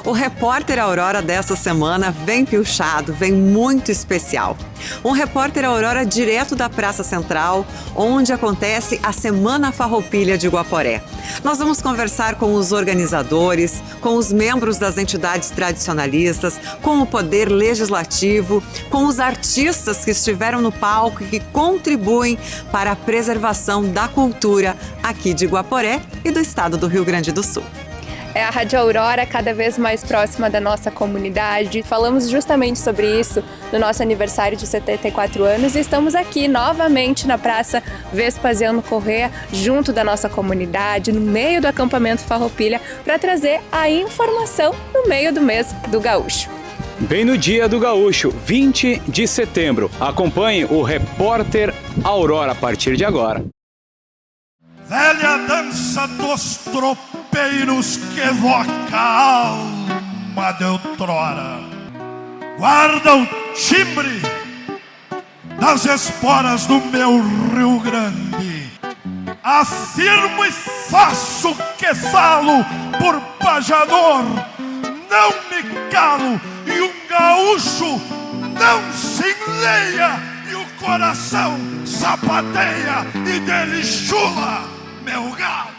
O Repórter Aurora dessa semana vem piochado, vem muito especial. Um Repórter Aurora direto da Praça Central, onde acontece a Semana Farroupilha de Guaporé. Nós vamos conversar com os organizadores, com os membros das entidades tradicionalistas, com o Poder Legislativo, com os artistas que estiveram no palco e que contribuem para a preservação da cultura aqui de Guaporé e do estado do Rio Grande do Sul. É a Rádio Aurora cada vez mais próxima da nossa comunidade. Falamos justamente sobre isso no nosso aniversário de 74 anos e estamos aqui novamente na Praça Vespasiano Corrêa, junto da nossa comunidade, no meio do acampamento Farroupilha, para trazer a informação no meio do mês do Gaúcho. Bem no dia do Gaúcho, 20 de setembro. Acompanhe o Repórter Aurora a partir de agora. Velha dança dos tropeiros que evoca a alma de outrora, guarda o timbre das esporas do meu Rio Grande. Afirmo e faço que falo por pajador, não me calo, e um gaúcho não se enleia, e o coração sapateia e dele chula meu galo.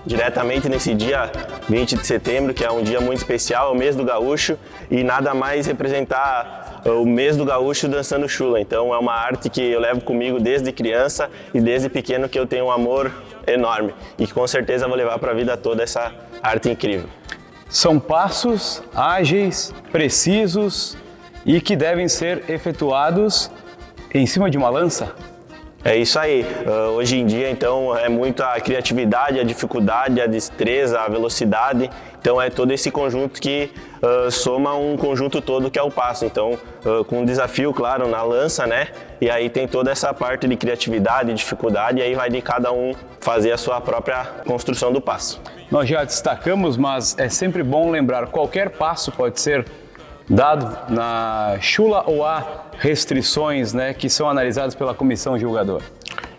Diretamente nesse dia 20 de setembro, que é um dia muito especial, é o mês do gaúcho, e nada mais representar o mês do gaúcho dançando chula. Então é uma arte que eu levo comigo desde criança e desde pequeno, que eu tenho um amor enorme e que com certeza vou levar para a vida toda essa arte incrível. São passos ágeis, precisos e que devem ser efetuados em cima de uma lança. É isso aí. Hoje em dia, então, é muito a criatividade, a dificuldade, a destreza, a velocidade. Então, é todo esse conjunto que soma um conjunto todo que é o passo. Então, com um desafio, claro, na lança, né? E aí tem toda essa parte de criatividade, dificuldade, e aí vai de cada um fazer a sua própria construção do passo. Nós já destacamos, mas é sempre bom lembrar, qualquer passo pode ser dado na chula ou há restrições, né, que são analisadas pela comissão julgadora?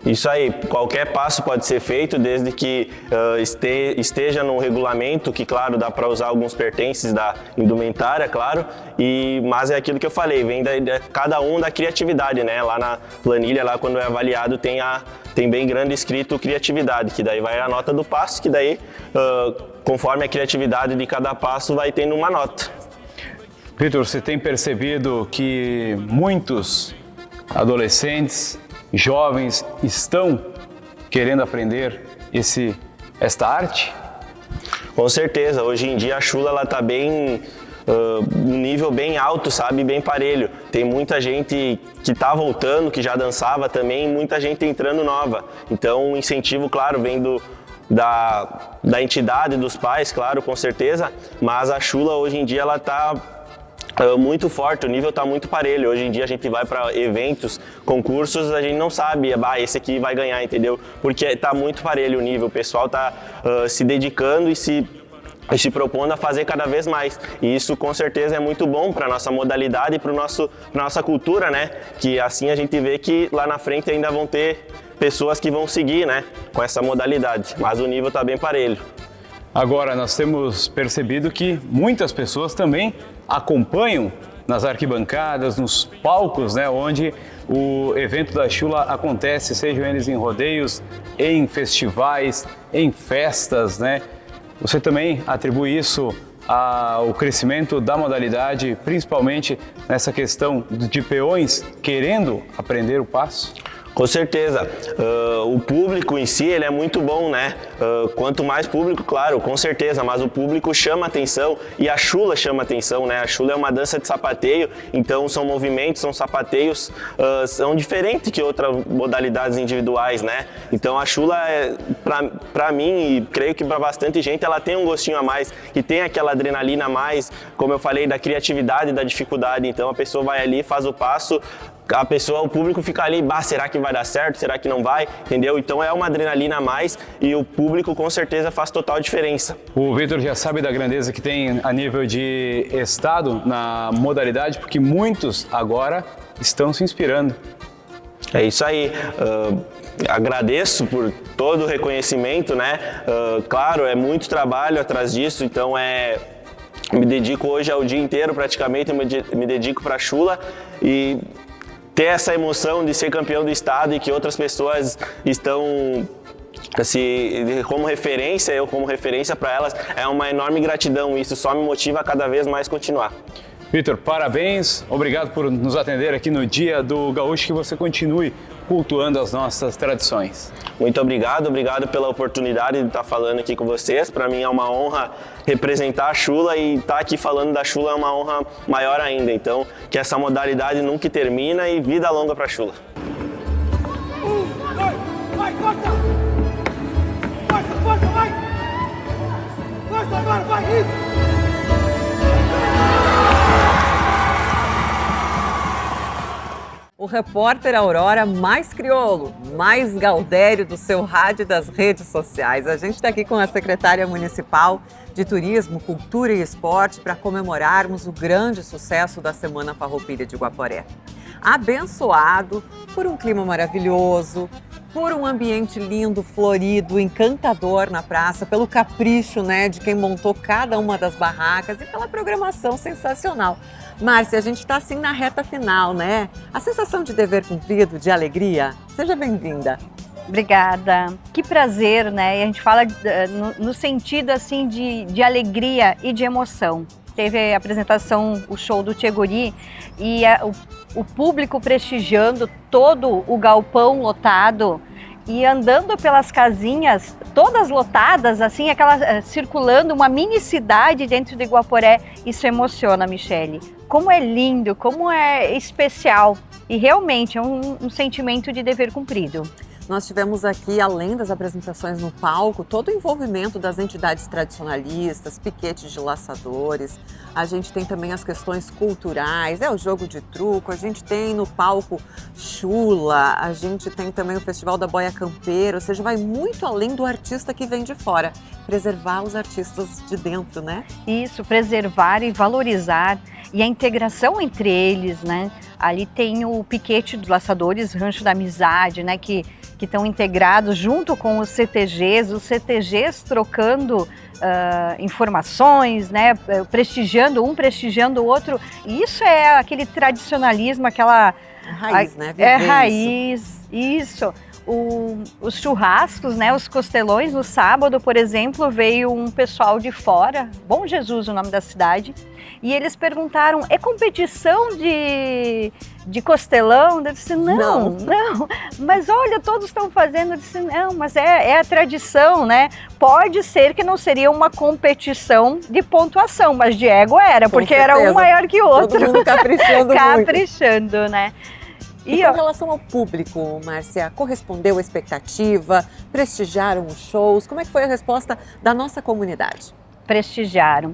Isso aí, qualquer passo pode ser feito desde que esteja no regulamento, que claro, dá para usar alguns pertences da indumentária, claro, mas é aquilo que eu falei, vem cada um da criatividade, né? Lá na planilha, lá quando é avaliado, tem bem grande escrito criatividade, que daí vai a nota do passo, que daí, conforme a criatividade de cada passo, vai tendo uma nota. Vitor, você tem percebido que muitos adolescentes, jovens estão querendo aprender esta arte? Com certeza, hoje em dia a chula ela tá bem um nível bem alto, sabe, bem parelho. Tem muita gente que está voltando, que já dançava também, muita gente entrando nova. Então o incentivo, claro, vem da entidade, dos pais, claro, com certeza, mas a chula hoje em dia ela tá muito forte, o nível está muito parelho. Hoje em dia a gente vai para eventos, concursos, a gente não sabe, esse aqui vai ganhar, entendeu? Porque está muito parelho o nível, o pessoal está se dedicando e se propondo a fazer cada vez mais. E isso com certeza é muito bom para a nossa modalidade e para nossa cultura, né? Que assim a gente vê que lá na frente ainda vão ter pessoas que vão seguir, né, com essa modalidade, mas o nível está bem parelho. Agora, nós temos percebido que muitas pessoas também acompanham nas arquibancadas, nos palcos, né, onde o evento da chula acontece, sejam eles em rodeios, em festivais, em festas, né? Você também atribui isso ao crescimento da modalidade, principalmente nessa questão de peões querendo aprender o passo? Com certeza. O público em si, ele é muito bom, né? Quanto mais público, claro, com certeza, mas o público chama atenção e a chula chama atenção, né? A chula é uma dança de sapateio, então são movimentos, são sapateios, são diferentes que outras modalidades individuais, né? Então a chula, pra mim, e creio que para bastante gente, ela tem um gostinho a mais, que tem aquela adrenalina a mais, como eu falei, da criatividade e da dificuldade. Então a pessoa vai ali, faz o passo, o público fica ali, será que vai dar certo? Será que não vai? Entendeu? Então é uma adrenalina a mais e o público com certeza faz total diferença. O Vitor já sabe da grandeza que tem a nível de estado na modalidade, porque muitos agora estão se inspirando. É isso aí. Agradeço por todo o reconhecimento, né? Claro, é muito trabalho atrás disso, então me dedico hoje ao dia inteiro praticamente, eu me dedico para a chula e ter essa emoção de ser campeão do estado e que outras pessoas estão como referência, eu como referência para elas, é uma enorme gratidão. Isso só me motiva a cada vez mais continuar. Vitor, parabéns, obrigado por nos atender aqui no Dia do Gaúcho, que você continue cultuando as nossas tradições. Muito obrigado pela oportunidade de estar falando aqui com vocês. Para mim é uma honra representar a chula e estar aqui falando da chula é uma honra maior ainda. Então, que essa modalidade nunca termina e vida longa para a chula. 1, 2, vai, corta! Força, vai! Força agora, vai, isso! O repórter Aurora mais crioulo, mais gaudério do seu rádio e das redes sociais. A gente está aqui com a secretária municipal de Turismo, Cultura e Esporte para comemorarmos o grande sucesso da Semana Farroupilha de Guaporé. Abençoado por um clima maravilhoso, por um ambiente lindo, florido, encantador na praça, pelo capricho, né, de quem montou cada uma das barracas e pela programação sensacional. Márcia, a gente está assim na reta final, né? A sensação de dever cumprido, de alegria. Seja bem-vinda. Obrigada. Que prazer, né? E a gente fala no sentido assim de alegria e de emoção. Teve a apresentação, o show do Tcheguri e o público prestigiando todo o galpão lotado e andando pelas casinhas todas lotadas, assim, circulando uma mini cidade dentro de Guaporé. Isso emociona, Michele. Como é lindo, como é especial e realmente é um sentimento de dever cumprido. Nós tivemos aqui, além das apresentações no palco, todo o envolvimento das entidades tradicionalistas, piquetes de laçadores. A gente tem também as questões culturais, o jogo de truco, a gente tem no palco chula, a gente tem também o Festival da Boia Campeira, ou seja, vai muito além do artista que vem de fora. Preservar os artistas de dentro, né? Isso, preservar e valorizar. E a integração entre eles, né? Ali tem o piquete dos laçadores, Rancho da Amizade, né? Que estão integrados junto com os CTGs trocando informações, né? Prestigiando o outro. E isso é aquele tradicionalismo, aquela raiz, né? Viver raiz, isso. Os churrascos, né? Os costelões, no sábado, por exemplo, veio um pessoal de fora, Bom Jesus, o nome da cidade, e eles perguntaram, é competição de costelão? Eu disse, não, mas olha, todos estão fazendo. Eu disse, não, mas é a tradição, né? Pode ser que não seria uma competição de pontuação, mas de ego era, porque era um maior que o outro. Todo mundo caprichando caprichando, né? E com relação ao público, Márcia, correspondeu à expectativa? Prestigiaram os shows? Como é que foi a resposta da nossa comunidade? Prestigiaram.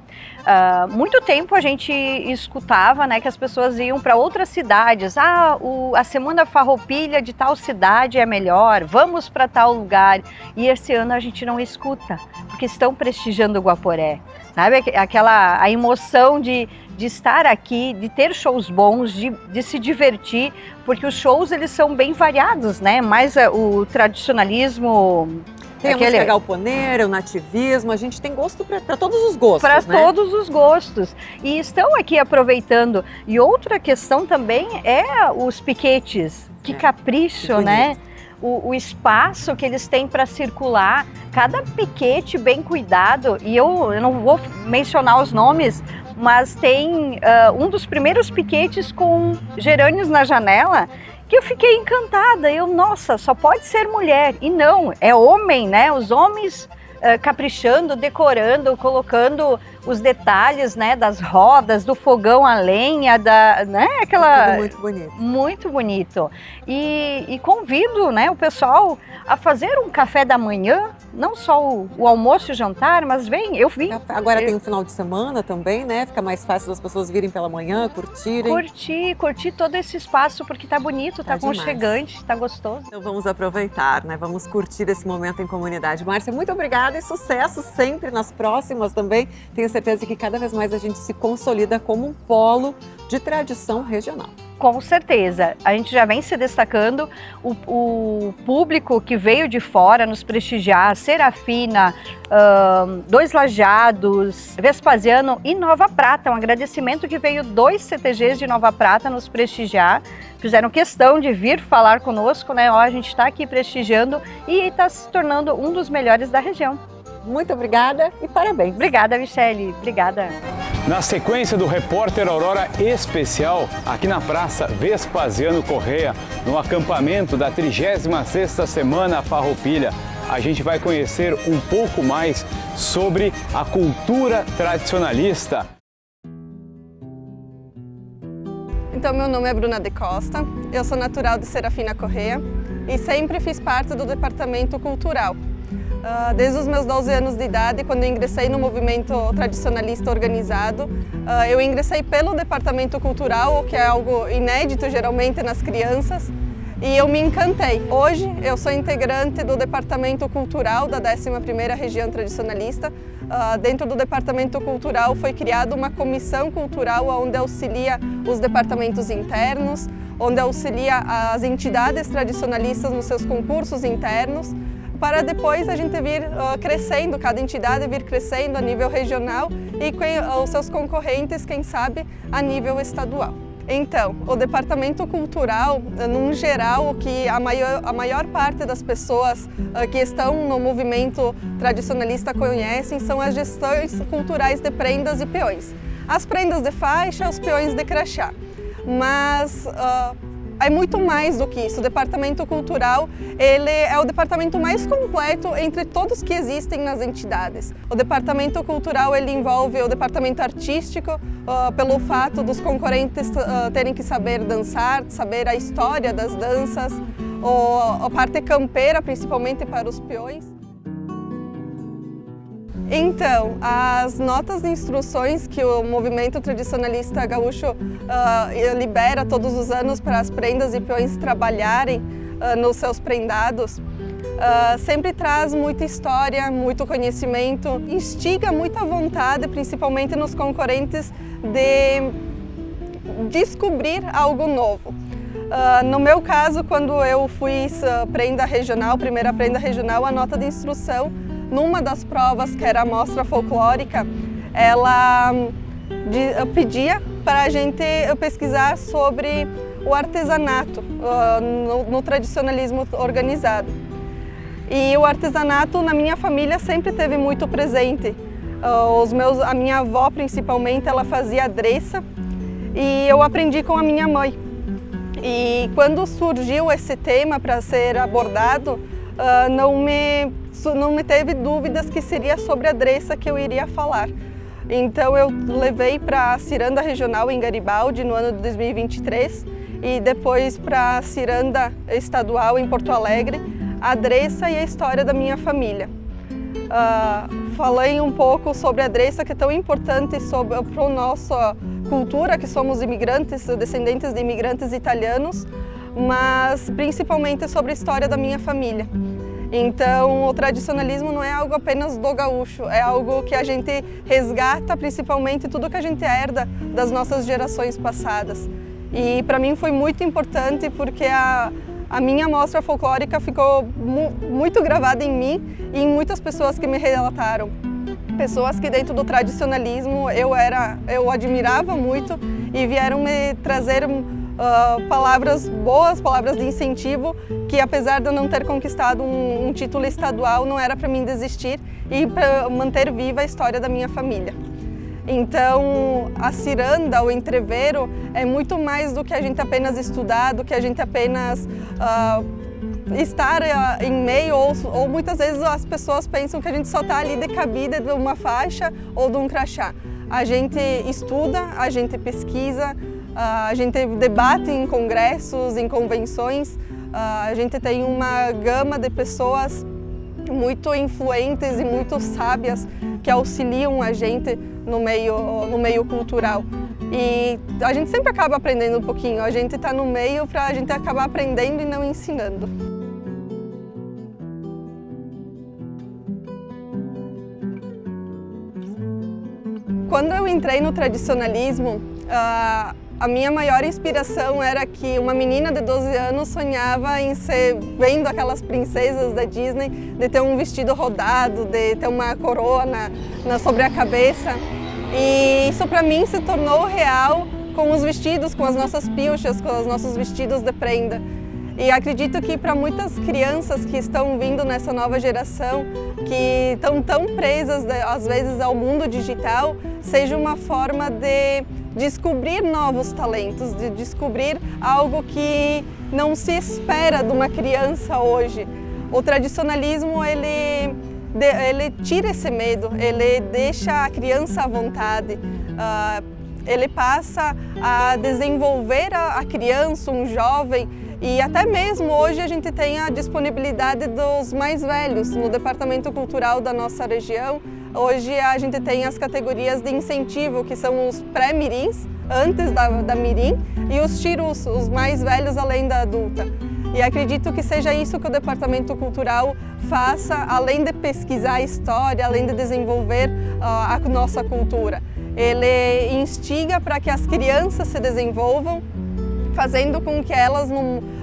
Muito tempo a gente escutava, né, que as pessoas iam para outras cidades. A Semana Farroupilha de tal cidade é melhor, vamos para tal lugar. E esse ano a gente não escuta, porque estão prestigiando o Guaporé. Sabe, a emoção de estar aqui, de ter shows bons, de se divertir, porque os shows eles são bem variados, né? Mais o tradicionalismo... Tem a música galponeira, o nativismo, a gente tem gosto para todos os gostos, né? Para todos os gostos. E estão aqui aproveitando. E outra questão também é os piquetes. Que capricho, né? O espaço que eles têm para circular, cada piquete bem cuidado. E eu não vou mencionar os nomes, mas tem um dos primeiros piquetes com gerânios na janela. que eu fiquei encantada. Nossa, só pode ser mulher. E não, é homem, né? Os homens caprichando, decorando, colocando os detalhes, né, das rodas, do fogão a lenha, né, aquela... Tudo muito bonito. Muito bonito. E convido, né, o pessoal a fazer um café da manhã, não só o almoço e o jantar, mas eu vim. Agora tem um final de semana também, né? Fica mais fácil das pessoas virem pela manhã, curtirem. Curtir todo esse espaço, porque tá bonito, tá aconchegante, tá gostoso. Então vamos aproveitar, né? Vamos curtir esse momento em comunidade. Márcia, muito obrigada e sucesso sempre nas próximas também. Tenho certeza que cada vez mais a gente se consolida como um polo de tradição regional. Com certeza, a gente já vem se destacando, o público que veio de fora nos prestigiar, Serafina, Dois Lajados, Vespasiano e Nova Prata, um agradecimento que veio 2 CTGs de Nova Prata nos prestigiar, fizeram questão de vir falar conosco, né? Ó, a gente está aqui prestigiando e está se tornando um dos melhores da região. Muito obrigada e parabéns. Obrigada, Michele. Obrigada. Na sequência do Repórter Aurora Especial, aqui na Praça Vespasiano Correia, no acampamento da 36ª Semana Farroupilha, a gente vai conhecer um pouco mais sobre a cultura tradicionalista. Então, meu nome é Bruna de Costa, eu sou natural de Serafina Correia e sempre fiz parte do Departamento Cultural. Desde os meus 12 anos de idade, quando eu ingressei no movimento tradicionalista organizado, eu ingressei pelo Departamento Cultural, o que é algo inédito geralmente nas crianças, e eu me encantei. Hoje eu sou integrante do Departamento Cultural da 11ª Região Tradicionalista. Dentro do Departamento Cultural foi criada uma comissão cultural onde auxilia os departamentos internos, onde auxilia as entidades tradicionalistas nos seus concursos internos, para depois a gente vir crescendo, cada entidade vir crescendo a nível regional e com os seus concorrentes, quem sabe, a nível estadual. Então, o Departamento Cultural, num geral, o que a maior parte das pessoas que estão no movimento tradicionalista conhecem são as gestões culturais de prendas e peões. As prendas de faixa, os peões de crachá. Mas é muito mais do que isso. O Departamento Cultural, ele é o departamento mais completo entre todos que existem nas entidades. O Departamento Cultural, ele envolve o Departamento Artístico, pelo fato dos concorrentes terem que saber dançar, saber a história das danças, a parte campeira, principalmente para os peões. Então, as notas de instruções que o movimento tradicionalista gaúcho libera todos os anos para as prendas e peões trabalharem nos seus prendados, sempre traz muita história, muito conhecimento, instiga muita vontade, principalmente nos concorrentes, de descobrir algo novo. No meu caso, quando eu fui prenda regional, primeira prenda regional, a nota de instrução, numa das provas, que era a mostra folclórica, ela pedia para a gente pesquisar sobre o artesanato no tradicionalismo organizado. E o artesanato na minha família sempre teve muito presente. A minha avó, principalmente, ela fazia adereça e eu aprendi com a minha mãe. E quando surgiu esse tema para ser abordado, não me teve dúvidas que seria sobre a adereça que eu iria falar. Então eu levei para a Ciranda Regional em Garibaldi no ano de 2023 e depois para a Ciranda Estadual em Porto Alegre, a adereça e a história da minha família. Falei um pouco sobre a adereça, que é tão importante para a nossa cultura, que somos imigrantes, descendentes de imigrantes italianos, mas principalmente sobre a história da minha família. Então, o tradicionalismo não é algo apenas do gaúcho, é algo que a gente resgata, principalmente tudo que a gente herda das nossas gerações passadas. E para mim foi muito importante porque a minha mostra folclórica ficou muito gravada em mim e em muitas pessoas que me relataram. Pessoas que dentro do tradicionalismo eu admirava muito e vieram me trazer palavras boas, palavras de incentivo, que apesar de eu não ter conquistado um título estadual, não era para mim desistir e para manter viva a história da minha família. Então, a ciranda, o entrevero, é muito mais do que a gente apenas estudar, do que a gente apenas estar em meio, ou muitas vezes as pessoas pensam que a gente só está ali de cabida de uma faixa ou de um crachá. A gente estuda, a gente pesquisa, a gente debate em congressos, em convenções, a gente tem uma gama de pessoas muito influentes e muito sábias que auxiliam a gente no meio cultural. E a gente sempre acaba aprendendo um pouquinho, a gente está no meio para a gente acabar aprendendo e não ensinando. Quando eu entrei no tradicionalismo, a minha maior inspiração era que uma menina de 12 anos sonhava em ser, vendo aquelas princesas da Disney, de ter um vestido rodado, de ter uma coroa sobre a cabeça. E isso para mim se tornou real com os vestidos, com as nossas pilchas, com os nossos vestidos de prenda. E acredito que para muitas crianças que estão vindo nessa nova geração, que estão tão presas às vezes ao mundo digital, seja uma forma de descobrir novos talentos, de descobrir algo que não se espera de uma criança hoje. O tradicionalismo, ele tira esse medo, ele deixa a criança à vontade, ele passa a desenvolver a criança, um jovem, e até mesmo hoje a gente tem a disponibilidade dos mais velhos no departamento cultural da nossa região. Hoje a gente tem as categorias de incentivo, que são os pré-mirins, antes da mirim, e os tirus, os mais velhos além da adulta. E acredito que seja isso que o departamento cultural faça, além de pesquisar a história, além de desenvolver a nossa cultura. Ele instiga para que as crianças se desenvolvam, fazendo com que elas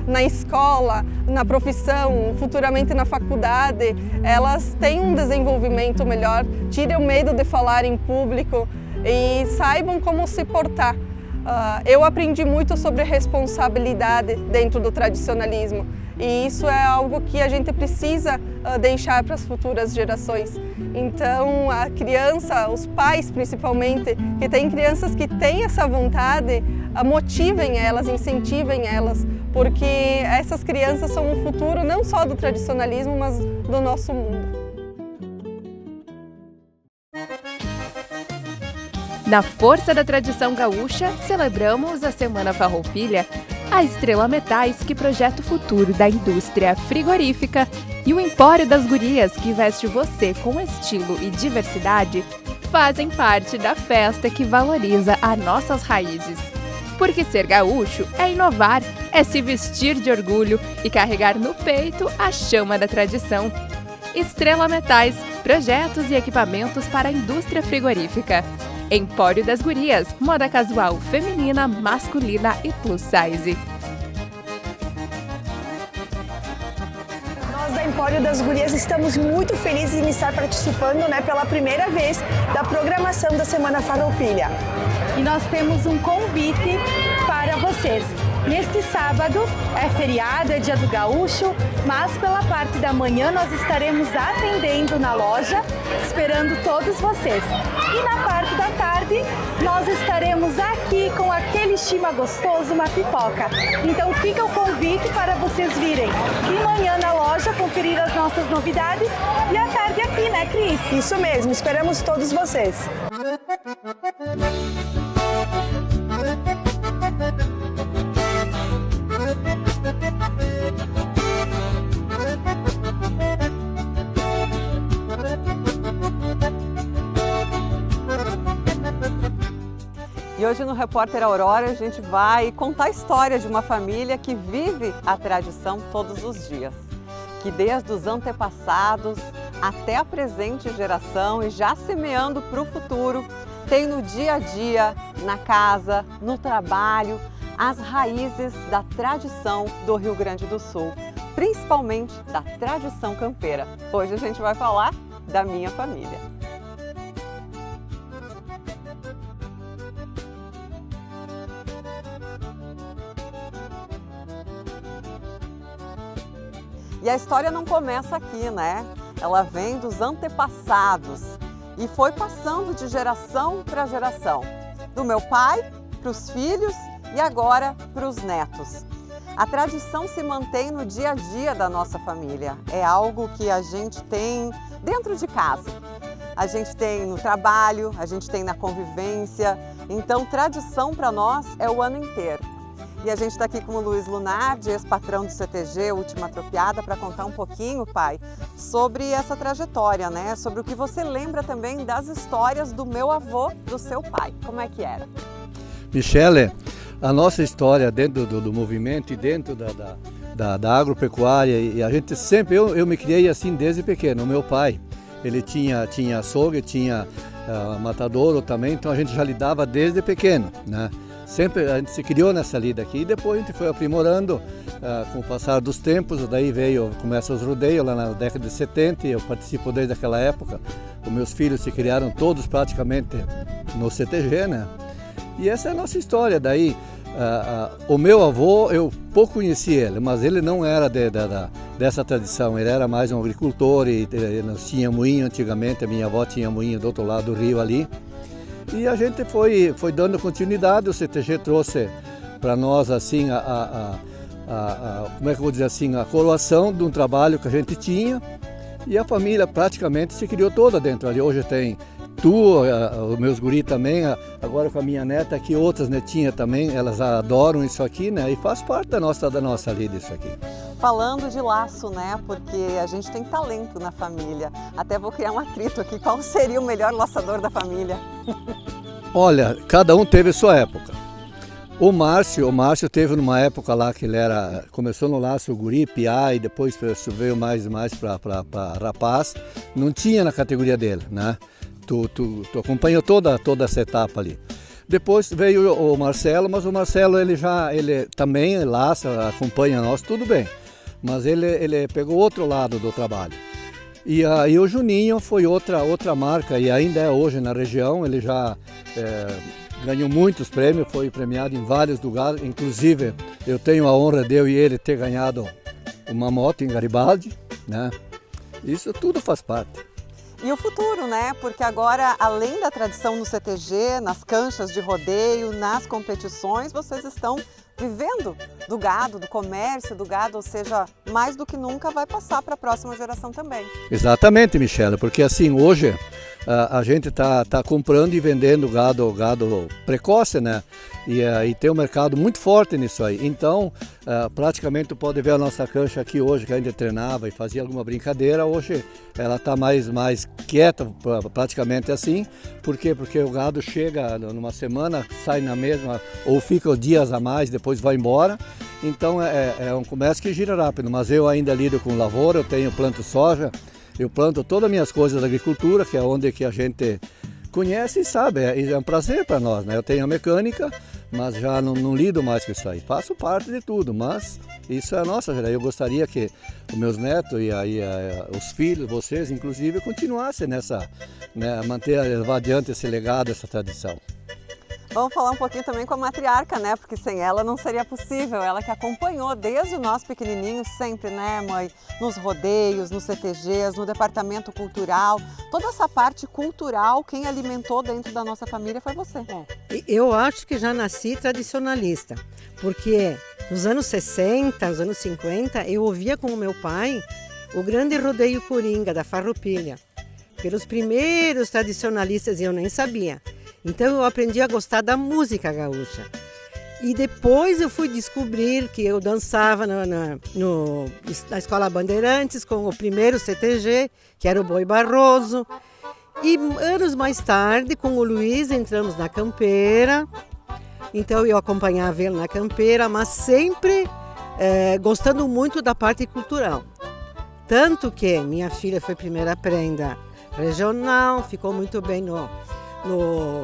na escola, na profissão, futuramente na faculdade, elas tenham um desenvolvimento melhor, tirem o medo de falar em público e saibam como se portar. Eu aprendi muito sobre responsabilidade dentro do tradicionalismo e isso é algo que a gente precisa deixar para as futuras gerações. Então a criança, os pais principalmente, que têm crianças que têm essa vontade, motivem elas, incentivem elas, porque essas crianças são o futuro não só do tradicionalismo, mas do nosso mundo. Na força da tradição gaúcha, celebramos a Semana Farroupilha, a Estrela Metais, que projeta o futuro da indústria frigorífica, e o Empório das Gurias, que veste você com estilo e diversidade, fazem parte da festa que valoriza as nossas raízes. Porque ser gaúcho é inovar, é se vestir de orgulho e carregar no peito a chama da tradição. Estrela Metais, projetos e equipamentos para a indústria frigorífica. Empório das Gurias, moda casual feminina, masculina e plus size. Nós da Empório das Gurias estamos muito felizes em estar participando pela primeira vez da programação da Semana Farroupilha. E nós temos um convite para vocês. Neste sábado é feriado, é dia do gaúcho, mas pela parte da manhã nós estaremos atendendo na loja, esperando todos vocês. E na parte da tarde nós estaremos aqui com aquele chima gostoso, uma pipoca. Então fica o convite para vocês virem de manhã na loja, conferir as nossas novidades e à tarde aqui, né, Cris? Isso mesmo, esperamos todos vocês. E hoje no Repórter Aurora a gente vai contar a história de uma família que vive a tradição todos os dias, que desde os antepassados até a presente geração e já semeando para o futuro, tem no dia a dia, na casa, no trabalho, as raízes da tradição do Rio Grande do Sul, principalmente da tradição campeira. Hoje a gente vai falar da minha família. E a história não começa aqui, né? Ela vem dos antepassados. e foi passando de geração para geração, do meu pai para os filhos e agora para os netos. A tradição se mantém no dia a dia da nossa família, é algo que a gente tem dentro de casa. A gente tem no trabalho, a gente tem na convivência, então tradição para nós é o ano inteiro. E a gente está aqui com o Luiz Lunardi, ex-patrão do CTG Última Tropiada, para contar um pouquinho, pai, sobre essa trajetória, né? Sobre o que você lembra também das histórias do meu avô, do seu pai. Como é que era? Michele, a nossa história dentro do movimento e dentro da agropecuária, e a gente sempre, eu me criei assim desde pequeno. O meu pai, ele tinha açougue, tinha matadouro também, então a gente já lidava desde pequeno, né? Sempre a gente se criou nessa lida aqui e depois a gente foi aprimorando com o passar dos tempos. Daí começa os rodeios lá na década de 70 e eu participo desde aquela época. Os meus filhos se criaram todos praticamente no CTG, né? E essa é a nossa história. Daí o meu avô, eu pouco conheci ele, mas ele não era dessa tradição, ele era mais um agricultor e nós tínhamos moinho antigamente, a minha avó tinha moinho do outro lado do rio ali. E a gente foi dando continuidade, o CTG trouxe para nós assim, como é que eu vou dizer assim, a coroação de um trabalho que a gente tinha e a família praticamente se criou toda dentro ali. Hoje tem os meus guri também, agora com a minha neta aqui, outras netinhas também, elas adoram isso aqui, né? E faz parte da nossa lida isso aqui. Falando de laço, né? Porque a gente tem talento na família. Até vou criar um atrito aqui. Qual seria o melhor laçador da família? Olha, cada um teve sua época. O Márcio teve numa época lá que ele começou no laço guri, piá e depois veio mais para rapaz. Não tinha na categoria dele, né? Tu acompanhou toda essa etapa ali. Depois veio o Marcelo, mas o Marcelo ele também laça, acompanha nós, tudo bem. Mas ele pegou outro lado do trabalho. E aí o Juninho foi outra marca e ainda é hoje na região, ele já ganhou muitos prêmios, foi premiado em vários lugares, inclusive eu tenho a honra de eu e ele ter ganhado uma moto em Garibaldi, né? Isso tudo faz parte. E o futuro, né? Porque agora, além da tradição no CTG, nas canchas de rodeio, nas competições, vocês estão vivendo do gado, do comércio do gado, ou seja, mais do que nunca vai passar para a próxima geração também. Exatamente, Michele, porque assim, hoje a gente tá comprando e vendendo gado precoce, né? E tem um mercado muito forte nisso aí. Então, praticamente tu pode ver a nossa cancha aqui hoje, que a gente treinava e fazia alguma brincadeira, hoje ela está mais quieta, praticamente assim. Por quê? Porque o gado chega numa semana, sai na mesma, ou fica dias a mais, depois vai embora. Então é um comércio que gira rápido, mas eu ainda lido com lavoura, eu planto soja, eu planto todas as minhas coisas da agricultura, que é onde que a gente conhece e sabe, é um prazer para nós, né? Eu tenho a mecânica, mas já não lido mais com isso aí, faço parte de tudo, mas isso é a nossa geração. Eu gostaria que os meus netos e aí os filhos, vocês inclusive, continuassem nessa, né, levar adiante esse legado, essa tradição. Vamos falar um pouquinho também com a matriarca, né? Porque sem ela não seria possível. Ela que acompanhou desde o nosso pequenininho sempre, né, mãe? Nos rodeios, nos CTGs, no departamento cultural. Toda essa parte cultural, quem alimentou dentro da nossa família foi você. Eu acho que já nasci tradicionalista. Porque nos anos 60, nos anos 50, eu ouvia com o meu pai o grande rodeio Coringa, da Farroupilha. Pelos primeiros tradicionalistas, eu nem sabia. Então eu aprendi a gostar da música gaúcha. E depois eu fui descobrir que eu dançava na Escola Bandeirantes com o primeiro CTG, que era o Boi Barroso. E anos mais tarde, com o Luiz, entramos na campeira. Então eu acompanhava ele na campeira, mas sempre gostando muito da parte cultural. Tanto que minha filha foi primeira prenda regional, ficou muito bem no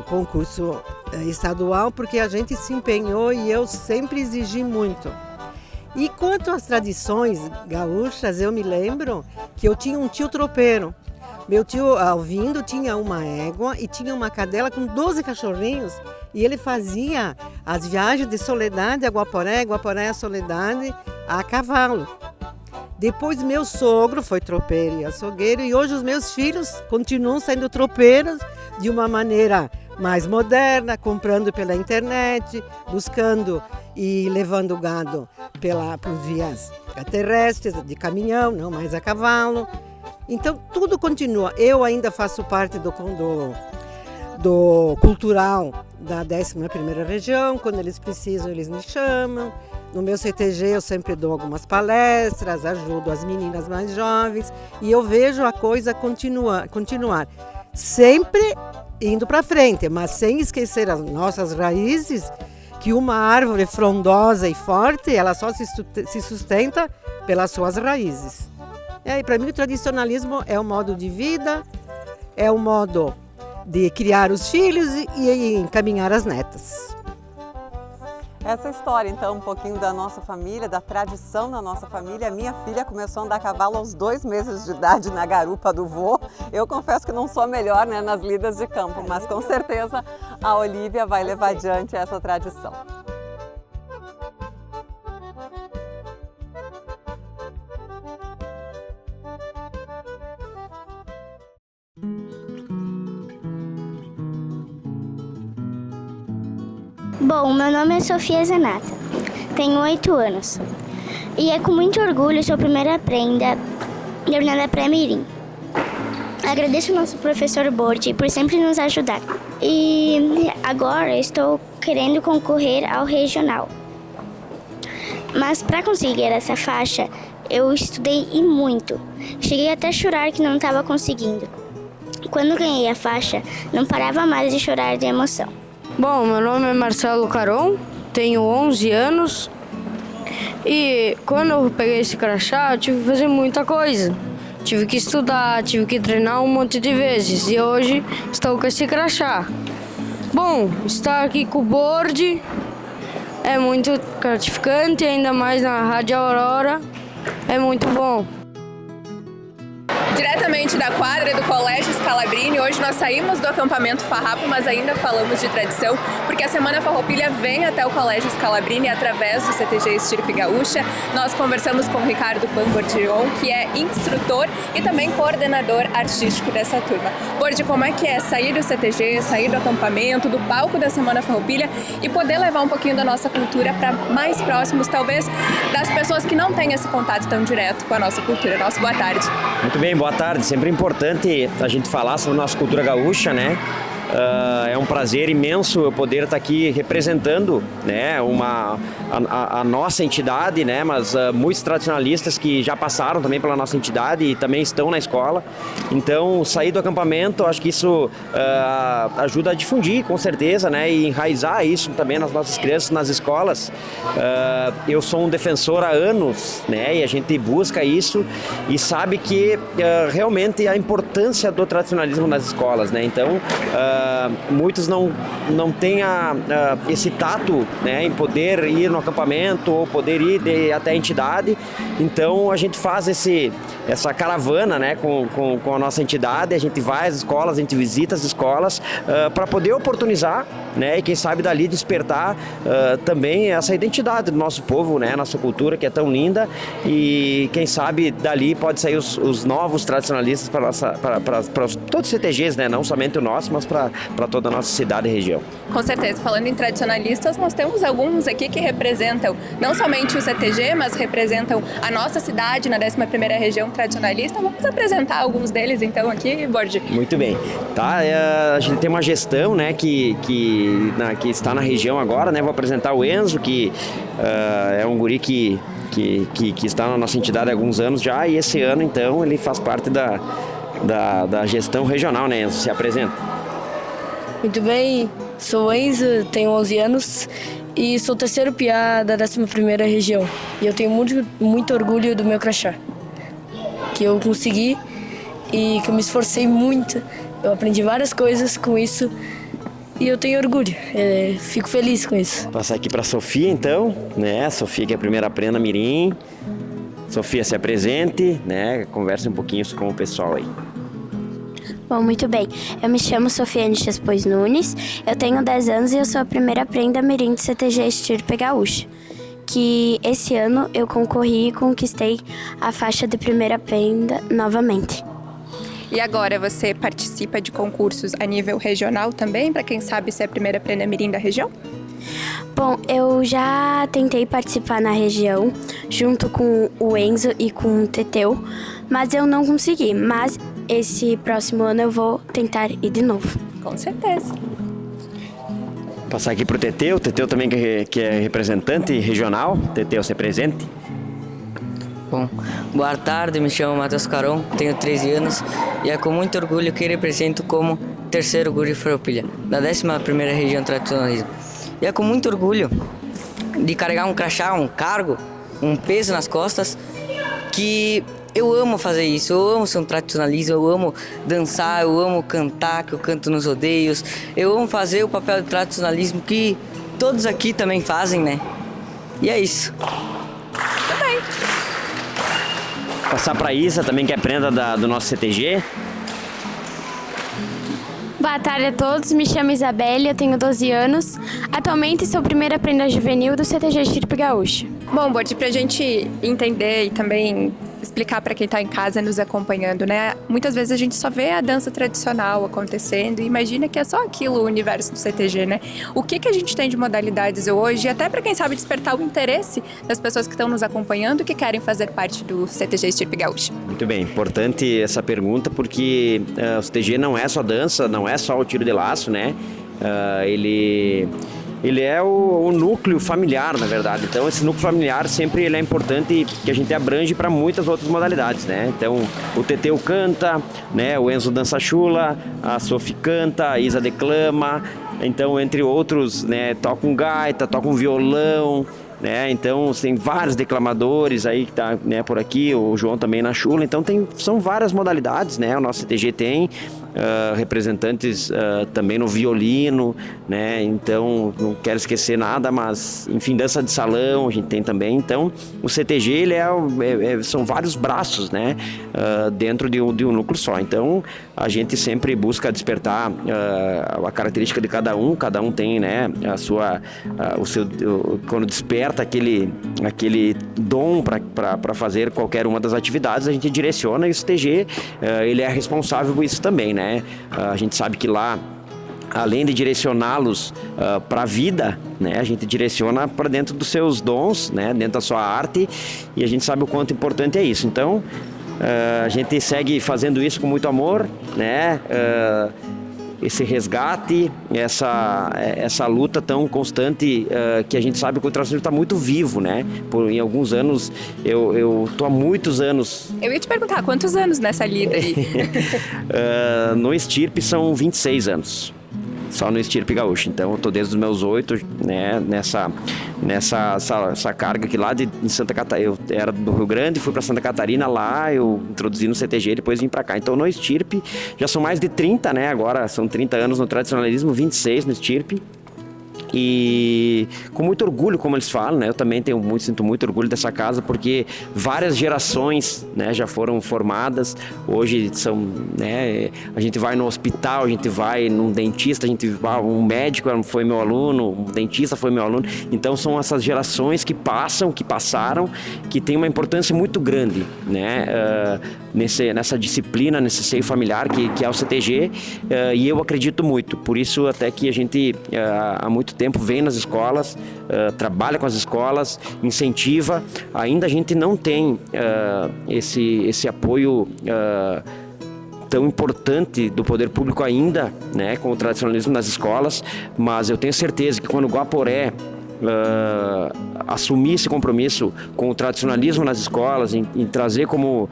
concurso estadual, porque a gente se empenhou e eu sempre exigi muito. E quanto às tradições gaúchas, eu me lembro que eu tinha um tio tropeiro. Meu tio Alvindo tinha uma égua e tinha uma cadela com 12 cachorrinhos e ele fazia as viagens de Soledade a Guaporé, Guaporé a Soledade a cavalo. Depois meu sogro foi tropeiro e açougueiro e hoje os meus filhos continuam sendo tropeiros de uma maneira mais moderna, comprando pela internet, buscando e levando gado por vias terrestres, de caminhão, não mais a cavalo. Então tudo continua. Eu ainda faço parte do cultural da 11ª região, quando eles precisam eles me chamam. No meu CTG eu sempre dou algumas palestras, ajudo as meninas mais jovens e eu vejo a coisa continuar, sempre indo para frente, mas sem esquecer as nossas raízes, que uma árvore frondosa e forte, ela só se sustenta pelas suas raízes. E para mim o tradicionalismo é um modo de vida, é um modo de criar os filhos e encaminhar as netas. Essa história, então, um pouquinho da nossa família, da tradição da nossa família. Minha filha começou a andar a cavalo aos 2 meses de idade na garupa do vô. Eu confesso que não sou a melhor, né, nas lidas de campo, mas com certeza a Olívia vai levar adiante essa tradição. Bom, meu nome é Sofia Zanata, tenho 8 anos e é com muito orgulho sou a primeira prenda da jornada pré-mirim. Agradeço ao nosso professor Bordi por sempre nos ajudar e agora estou querendo concorrer ao regional. Mas para conseguir essa faixa eu estudei e muito, cheguei até a chorar que não estava conseguindo. Quando ganhei a faixa não parava mais de chorar de emoção. Bom, meu nome é Marcelo Caron, tenho 11 anos e quando eu peguei esse crachá eu tive que fazer muita coisa. Tive que estudar, tive que treinar um monte de vezes e hoje estou com esse crachá. Bom, estar aqui com o Bordi é muito gratificante, ainda mais na Rádio Aurora, é muito bom. Diretamente da quadra do Colégio Scalabrini, hoje nós saímos do acampamento Farrapo, mas ainda falamos de tradição, porque a Semana Farroupilha vem até o Colégio Scalabrini através do CTG Estirpe Gaúcha. Nós conversamos com o Ricardo Pambordion, que é instrutor e também coordenador artístico dessa turma. Bordi, como é que é sair do CTG, sair do acampamento, do palco da Semana Farroupilha e poder levar um pouquinho da nossa cultura para mais próximos, talvez, das pessoas que não têm esse contato tão direto com a nossa cultura? Nossa, boa tarde. Muito bem, boa tarde. Sempre é importante a gente falar sobre a nossa cultura gaúcha, né? É um prazer imenso eu poder estar aqui representando, né, a nossa entidade, né, mas muitos tradicionalistas que já passaram também pela nossa entidade e também estão na escola. Então, sair do acampamento, acho que isso ajuda a difundir, com certeza, né, e enraizar isso também nas nossas crianças, nas escolas. Eu sou um defensor há anos, né, e a gente busca isso e sabe que realmente a importância do tradicionalismo nas escolas, né. Então, muitos não têm esse tato, né, em poder ir no acampamento ou poder ir até a entidade. Então a gente faz essa caravana, né, com a nossa entidade. A gente vai às escolas, a gente visita as escolas para poder oportunizar, né, e quem sabe dali despertar também essa identidade do nosso povo, né, nossa cultura que é tão linda, e quem sabe dali pode sair os novos tradicionalistas para todos os CTGs, né, não somente o nosso, mas para toda a nossa cidade e região. Com certeza, falando em tradicionalistas, nós temos alguns aqui que representam não somente o CTG, mas representam a nossa cidade na 11ª região tradicionalista. Vamos apresentar alguns deles então aqui, Bordi. Muito bem. Tá, a gente tem uma gestão, né, que está na região agora, né? Vou apresentar o Enzo, que é um guri que está na nossa entidade há alguns anos já, e esse ano então ele faz parte da gestão regional, né, Enzo? Se apresenta. Muito bem, sou o Enzo, tenho 11 anos e sou o terceiro piá da 11ª região. E eu tenho muito orgulho do meu crachá, que eu consegui e que eu me esforcei muito. Eu aprendi várias coisas com isso e eu tenho orgulho, fico feliz com isso. Vou passar aqui para a Sofia então, né? A Sofia que é a primeira prenda mirim. Sofia, se apresente, né? Converse um pouquinho com o pessoal aí. Bom, muito bem. Eu me chamo Sofiane Chespois Nunes, eu tenho 10 anos e eu sou a primeira prenda mirim do CTG Estirpe Gaúcha, que esse ano eu concorri e conquistei a faixa de primeira prenda novamente. E agora você participa de concursos a nível regional também, para quem sabe ser a primeira prenda mirim da região? Bom, eu já tentei participar na região, junto com o Enzo e com o Teteu, mas eu não consegui. Mas esse próximo ano eu vou tentar ir de novo. Com certeza. Passar aqui pro Teteu. O Teteu também que é representante regional. Teteu, se presente. Bom, boa tarde, me chamo Matheus Caron, tenho 13 anos e é com muito orgulho que represento como terceiro guri Farroupilha, da 11ª região tradicionalismo. E é com muito orgulho de carregar um crachá, um cargo, um peso nas costas, que eu amo fazer isso, eu amo ser um tradicionalismo, eu amo dançar, eu amo cantar, que eu canto nos rodeios, eu amo fazer o papel de tradicionalismo que todos aqui também fazem, né? E é isso. Também. Passar para a Isa também, que é prenda do nosso CTG. Boa tarde a todos, me chamo Isabelle, eu tenho 12 anos. Atualmente sou primeira prenda juvenil do CTG Estirpe Gaúcha. Bom, Bordi, pra gente entender e também explicar para quem está em casa nos acompanhando, né? Muitas vezes a gente só vê a dança tradicional acontecendo e imagina que é só aquilo o universo do CTG, né? O que a gente tem de modalidades hoje, até para quem sabe despertar o interesse das pessoas que estão nos acompanhando e que querem fazer parte do CTG Estirpe Gaúcha. Muito bem, importante essa pergunta porque o CTG não é só dança, não é só o tiro de laço, né? Ele é o núcleo familiar, na verdade. Então, esse núcleo familiar sempre ele é importante que a gente abrange para muitas outras modalidades, né? Então, o Teteu canta, né? O Enzo dança chula, a Sophie canta, a Isa declama. Então, entre outros, né? Tocam gaita, tocam violão, né? Então, tem vários declamadores aí que tá, né, por aqui, o João também na chula. Então, são várias modalidades, né? O nosso CTG tem representantes também no violino, né? Então, não quero esquecer nada, mas, enfim, dança de salão a gente tem também. Então, o CTG, ele são vários braços, né? Dentro de um núcleo só. Então, a gente sempre busca despertar a característica de cada um tem, né? Quando desperta aquele dom para fazer qualquer uma das atividades, a gente direciona e o CTG, ele é responsável por isso também, né? A gente sabe que lá, além de direcioná-los para a vida, né, a gente direciona para dentro dos seus dons, né, dentro da sua arte, e a gente sabe o quanto importante é isso. Então, a gente segue fazendo isso com muito amor, né? Esse resgate, essa luta tão constante que a gente sabe que o tradicionalismo está muito vivo, né? Em alguns anos, eu tô há muitos anos... Eu ia te perguntar, quantos anos nessa lida aí? No Estirpe são 26 anos. Só no Estirpe Gaúcho. Então, eu tô desde os meus 8, né, nessa carga aqui lá em Santa Catarina. Eu era do Rio Grande, fui para Santa Catarina, lá eu introduzi no CTG, depois vim para cá. Então, no Estirpe, já são mais de 30, né? Agora são 30 anos no tradicionalismo, 26 no Estirpe. E com muito orgulho, como eles falam, né? Eu também sinto muito orgulho dessa casa, porque várias gerações, né, já foram formadas. Hoje né, a gente vai no hospital, a gente vai num dentista, um médico foi meu aluno, um dentista foi meu aluno. Então são essas gerações que passaram, que tem uma importância muito grande, né? Nessa disciplina, nesse seio familiar que é o CTG, e eu acredito muito. Por isso até que a gente há muito tempo vem nas escolas, trabalha com as escolas, incentiva. Ainda a gente não tem esse apoio tão importante do poder público ainda, né, com o tradicionalismo nas escolas, mas eu tenho certeza que quando o Guaporé assumir esse compromisso com o tradicionalismo nas escolas, em trazer como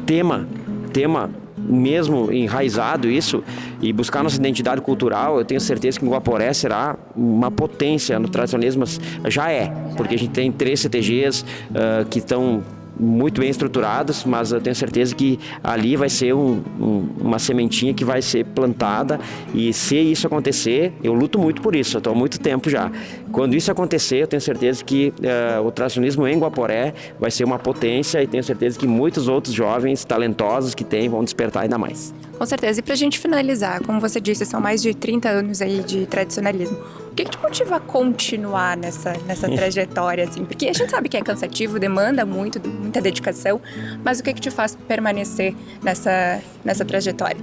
tema mesmo enraizado isso, e buscar nossa identidade cultural, eu tenho certeza que o Guaporé será uma potência no tradicionalismo. Já é, porque a gente tem 3 CTGs que estão muito bem estruturados, mas eu tenho certeza que ali vai ser uma sementinha que vai ser plantada, e se isso acontecer, eu luto muito por isso, eu estou há muito tempo já. Quando isso acontecer, eu tenho certeza que o tradicionalismo em Guaporé vai ser uma potência, e tenho certeza que muitos outros jovens talentosos que tem vão despertar ainda mais. Com certeza. E pra gente finalizar, como você disse, são mais de 30 anos aí de tradicionalismo. que te motiva a continuar nessa trajetória, assim? Porque a gente sabe que é cansativo, demanda muita dedicação, mas o que te faz permanecer nessa trajetória?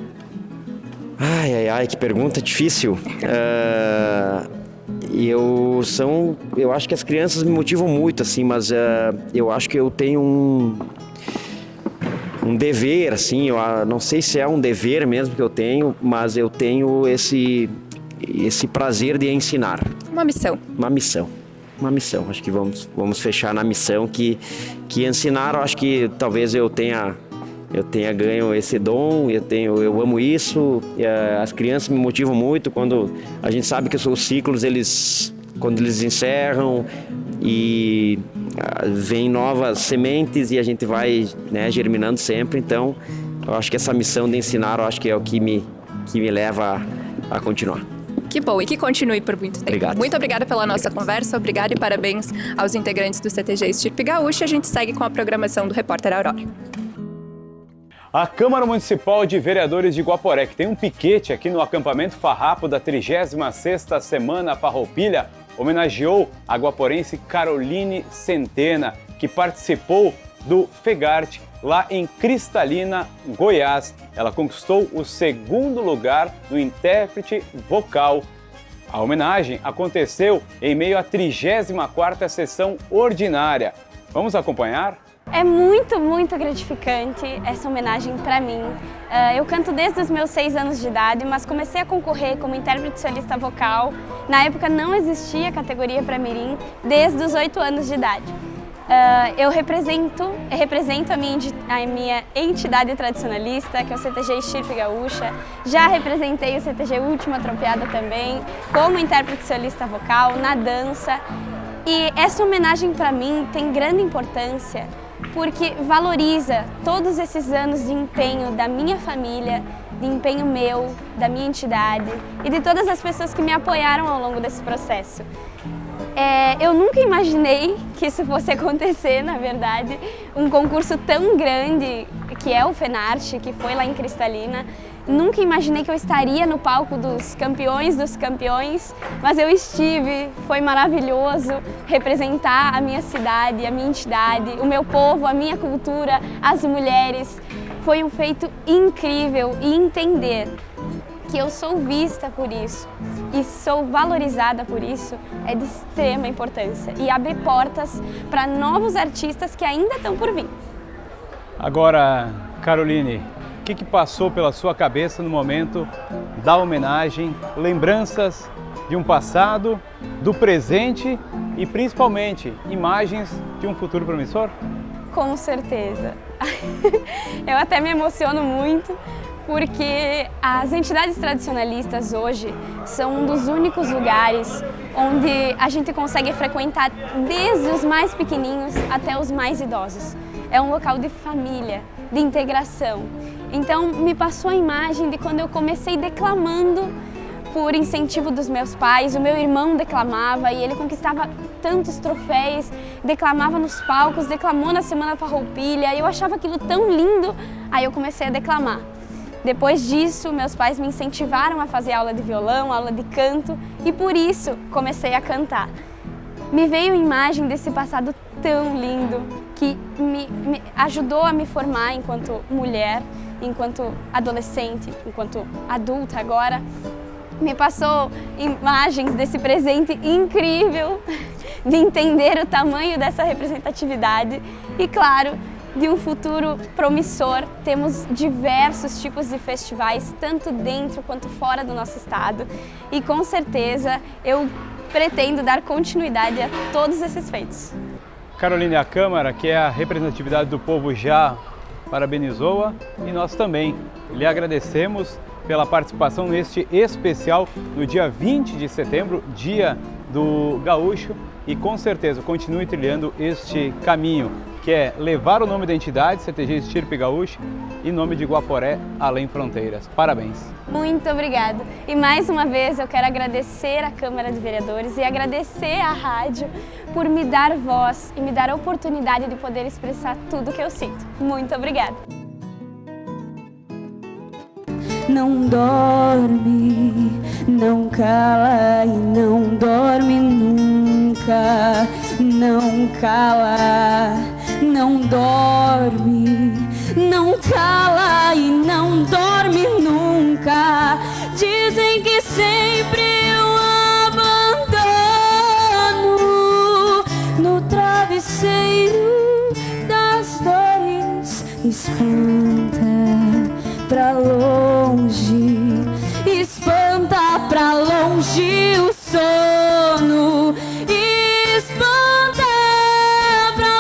Ai, que pergunta difícil. Eu acho que as crianças me motivam muito, assim, mas eu acho que eu tenho um dever, assim, eu não sei se é um dever mesmo que eu tenho, mas eu tenho esse prazer de ensinar. Uma missão. Uma missão. Acho que vamos fechar na missão que ensinar. Eu acho que talvez eu tenha ganho esse dom, eu amo isso. As crianças me motivam muito quando a gente sabe que os ciclos, quando eles encerram e vem novas sementes e a gente vai, né, germinando sempre. Então, eu acho que essa missão de ensinar, eu acho que é o que me leva a continuar. Que bom, e que continue por muito tempo. Obrigado. Muito obrigada pela nossa conversa, obrigada e parabéns aos integrantes do CTG Estirpe Gaúcha. A gente segue com a programação do Repórter Aurora. A Câmara Municipal de Vereadores de Guaporé, que tem um piquete aqui no acampamento Farrapo da 36ª Semana Farroupilha, homenageou a guaporense Caroline Centena, que participou do FEGART lá em Cristalina, Goiás. Ela conquistou o 2º lugar no intérprete vocal. A homenagem aconteceu em meio à 34ª sessão ordinária. Vamos acompanhar? É muito, muito gratificante essa homenagem para mim. Eu canto desde os meus 6 anos de idade, mas comecei a concorrer como intérprete solista vocal. Na época não existia categoria para mirim, desde os 8 anos de idade. Eu represento a minha entidade tradicionalista, que é o CTG Estirpe Gaúcha. Já representei o CTG Última Tropeada também, como intérprete solista vocal, na dança. E essa homenagem para mim tem grande importância, porque valoriza todos esses anos de empenho da minha família, de empenho meu, da minha entidade e de todas as pessoas que me apoiaram ao longo desse processo. Eu nunca imaginei que isso fosse acontecer, na verdade, um concurso tão grande que é o FENARTE, que foi lá em Cristalina. Nunca imaginei que eu estaria no palco dos campeões, mas eu estive, foi maravilhoso representar a minha cidade, a minha entidade, o meu povo, a minha cultura, as mulheres. Foi um feito incrível e entender que eu sou vista por isso e sou valorizada por isso é de extrema importância e abre portas para novos artistas que ainda estão por vir. Agora, Caroline, o que passou pela sua cabeça no momento da homenagem? Lembranças de um passado, do presente e principalmente imagens de um futuro promissor? Com certeza. Eu até me emociono muito porque as entidades tradicionalistas hoje são um dos únicos lugares onde a gente consegue frequentar desde os mais pequenininhos até os mais idosos. É um local de família, de integração. Então me passou a imagem de quando eu comecei declamando por incentivo dos meus pais. O meu irmão declamava e ele conquistava tantos troféus, declamava nos palcos, declamou na Semana Farroupilha e eu achava aquilo tão lindo, aí eu comecei a declamar. Depois disso, meus pais me incentivaram a fazer aula de violão, aula de canto e por isso comecei a cantar. Me veio a imagem desse passado tão lindo que me ajudou a me formar enquanto mulher, enquanto adolescente, enquanto adulta agora. Me passou imagens desse presente incrível, de entender o tamanho dessa representatividade e, claro, de um futuro promissor. Temos diversos tipos de festivais, tanto dentro quanto fora do nosso estado e, com certeza, eu pretendo dar continuidade a todos esses feitos. Caroline, a Câmara, que é a representatividade do povo, já parabenizou-a e nós também lhe agradecemos pela participação neste especial no dia 20 de setembro, Dia do Gaúcho, e com certeza continue trilhando este caminho, que é levar o nome da entidade, CTG Estirpe Gaúcha, e nome de Guaporé além fronteiras. Parabéns! Muito obrigada! E mais uma vez eu quero agradecer à Câmara de Vereadores e agradecer à rádio por me dar voz e me dar a oportunidade de poder expressar tudo que eu sinto. Muito obrigada! Não dorme, não cala e não dorme nunca, não cala, não dorme, não cala e não dorme nunca. Dizem que sempre eu abandono no travesseiro das dores. Espanta pra longe, espanta pra longe o sono. Espanta pra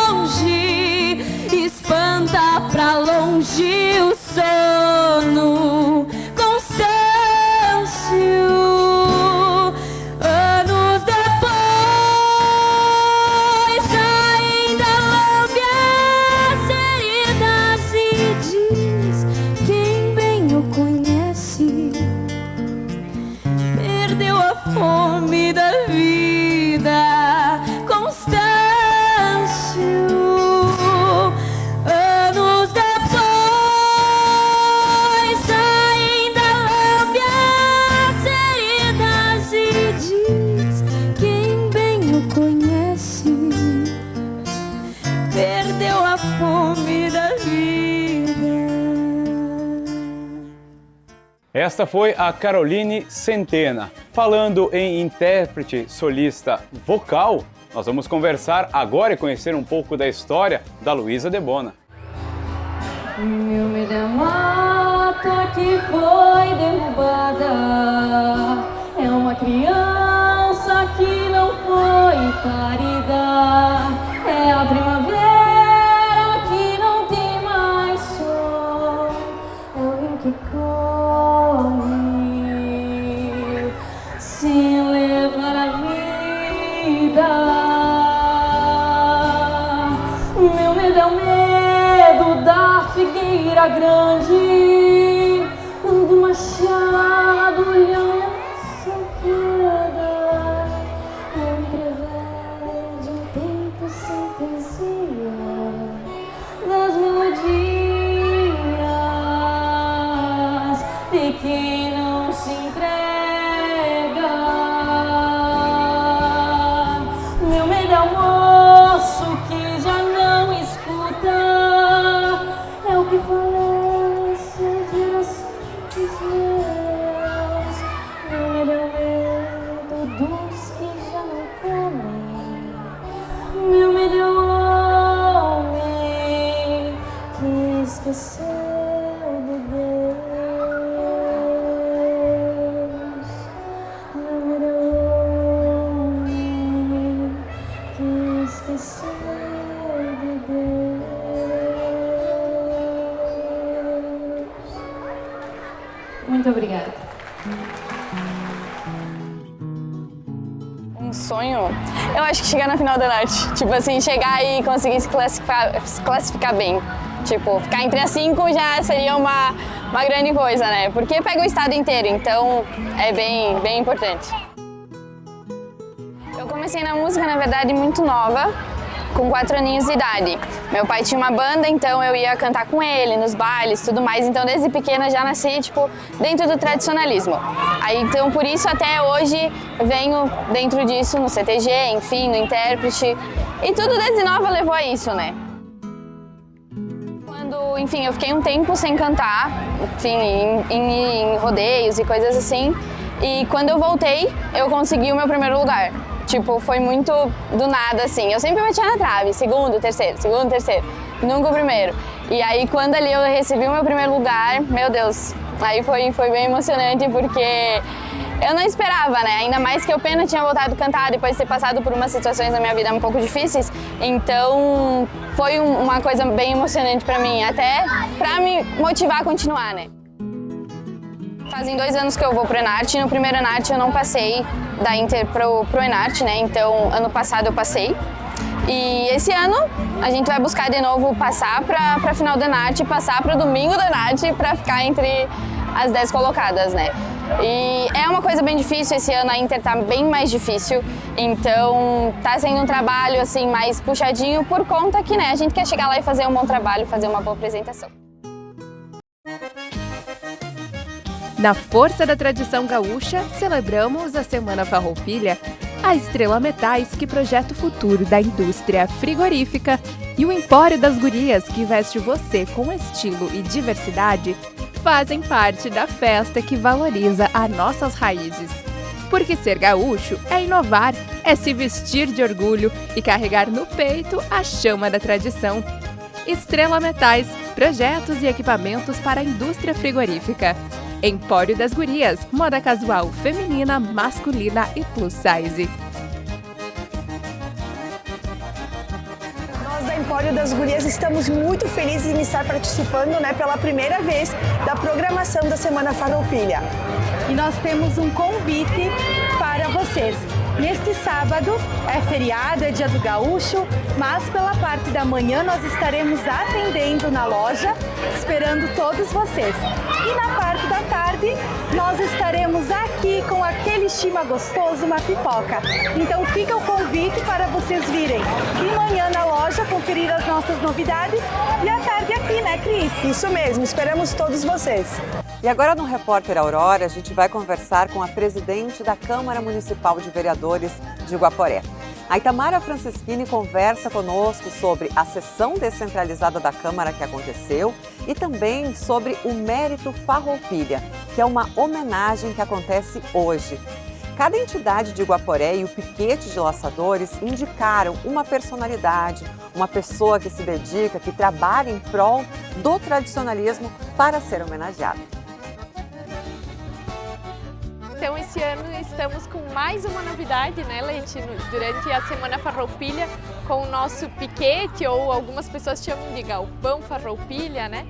longe, espanta pra longe o sono. Constâncio, anos depois ainda lambe as heridas e diz: quem bem o conhece perdeu a fome da vida. Constâncio, anos depois ainda lambe as heridas e diz: quem bem o conhece perdeu a fome da vida. Esta foi a Caroline Centena. Falando em intérprete solista vocal, nós vamos conversar agora e conhecer um pouco da história da Luísa Debona. Meu medo é a mata que foi derrubada, é uma criança que não foi parida, é a primavera que não tem mais sol, é o rio que corre sem levar a vida. Meu medo é o medo da figueira grande, quando o machado lhe ameaça a queda, é o entrever de um tempo sem poesia, das melodias de quem não se entrega. Meu medo é o moço que já não escuta, é o que falece a geração dos meus. Meu medo é o medo dos que já não comem. Meu medo é o homem que esqueceu de Deus. Meu medo é o homem que esqueceu de Deus. Muito obrigada. Um sonho, eu acho que chegar na final da NART. Tipo assim, chegar e conseguir se classificar bem. Tipo, ficar entre as 5 já seria uma grande coisa, né? Porque pega o estado inteiro, então é bem importante. Eu comecei na música, na verdade, muito nova, com 4 aninhos de idade. Meu pai tinha uma banda, então eu ia cantar com ele, nos bailes, tudo mais. Então, desde pequena, já nasci, tipo, dentro do tradicionalismo. Aí, então, por isso, até hoje, venho dentro disso, no CTG, enfim, no intérprete. E tudo desde nova levou a isso, né? Quando, enfim, eu fiquei um tempo sem cantar, enfim, em rodeios e coisas assim. E quando eu voltei, eu consegui o meu primeiro lugar. Tipo, foi muito do nada, assim. Eu sempre batia na trave, segundo, terceiro, nunca o primeiro. E aí, quando ali eu recebi o meu primeiro lugar, meu Deus, aí foi bem emocionante, porque eu não esperava, né? Ainda mais que eu apenas tinha voltado a cantar depois de ter passado por umas situações na minha vida um pouco difíceis. Então, foi uma coisa bem emocionante pra mim, até pra me motivar a continuar, né? Fazem 2 anos que eu vou pro Enart, e no primeiro Enart eu não passei da Inter pro Enart, né? Então, ano passado eu passei. E esse ano a gente vai buscar de novo passar pra final do Enart, passar pro domingo do Enart pra ficar entre as 10 colocadas, né? E é uma coisa bem difícil, esse ano a Inter tá bem mais difícil, então tá sendo um trabalho assim mais puxadinho por conta que, né, a gente quer chegar lá e fazer um bom trabalho, fazer uma boa apresentação. Na força da tradição gaúcha, celebramos a Semana Farroupilha, a Estrela Metais, que projeta o futuro da indústria frigorífica, e o Empório das Gurias, que veste você com estilo e diversidade, fazem parte da festa que valoriza as nossas raízes. Porque ser gaúcho é inovar, é se vestir de orgulho e carregar no peito a chama da tradição. Estrela Metais, projetos e equipamentos para a indústria frigorífica. Empório das Gurias, moda casual feminina, masculina e plus size. Nós da Empório das Gurias estamos muito felizes em estar participando, pela primeira vez da programação da Semana Farroupilha. E nós temos um convite para vocês. Neste sábado é feriado, é dia do gaúcho, mas pela parte da manhã nós estaremos atendendo na loja, esperando todos vocês. E na parte da tarde nós estaremos aqui com aquele chima gostoso, uma pipoca. Então fica o convite para vocês virem de manhã na loja, conferir as nossas novidades e à tarde aqui, né, Cris? Isso mesmo, esperamos todos vocês. E agora no Repórter Aurora, a gente vai conversar com a presidente da Câmara Municipal de Vereadores de Guaporé. A Itamara Franceschini conversa conosco sobre a sessão descentralizada da Câmara que aconteceu e também sobre o Mérito Farroupilha, que é uma homenagem que acontece hoje. Cada entidade de Guaporé e o piquete de laçadores indicaram uma personalidade, uma pessoa que se dedica, que trabalha em prol do tradicionalismo para ser homenageada. Então, esse ano estamos com mais uma novidade, né, Leite? Durante a Semana Farroupilha, com o nosso piquete, ou algumas pessoas chamam de galpão Farroupilha, né,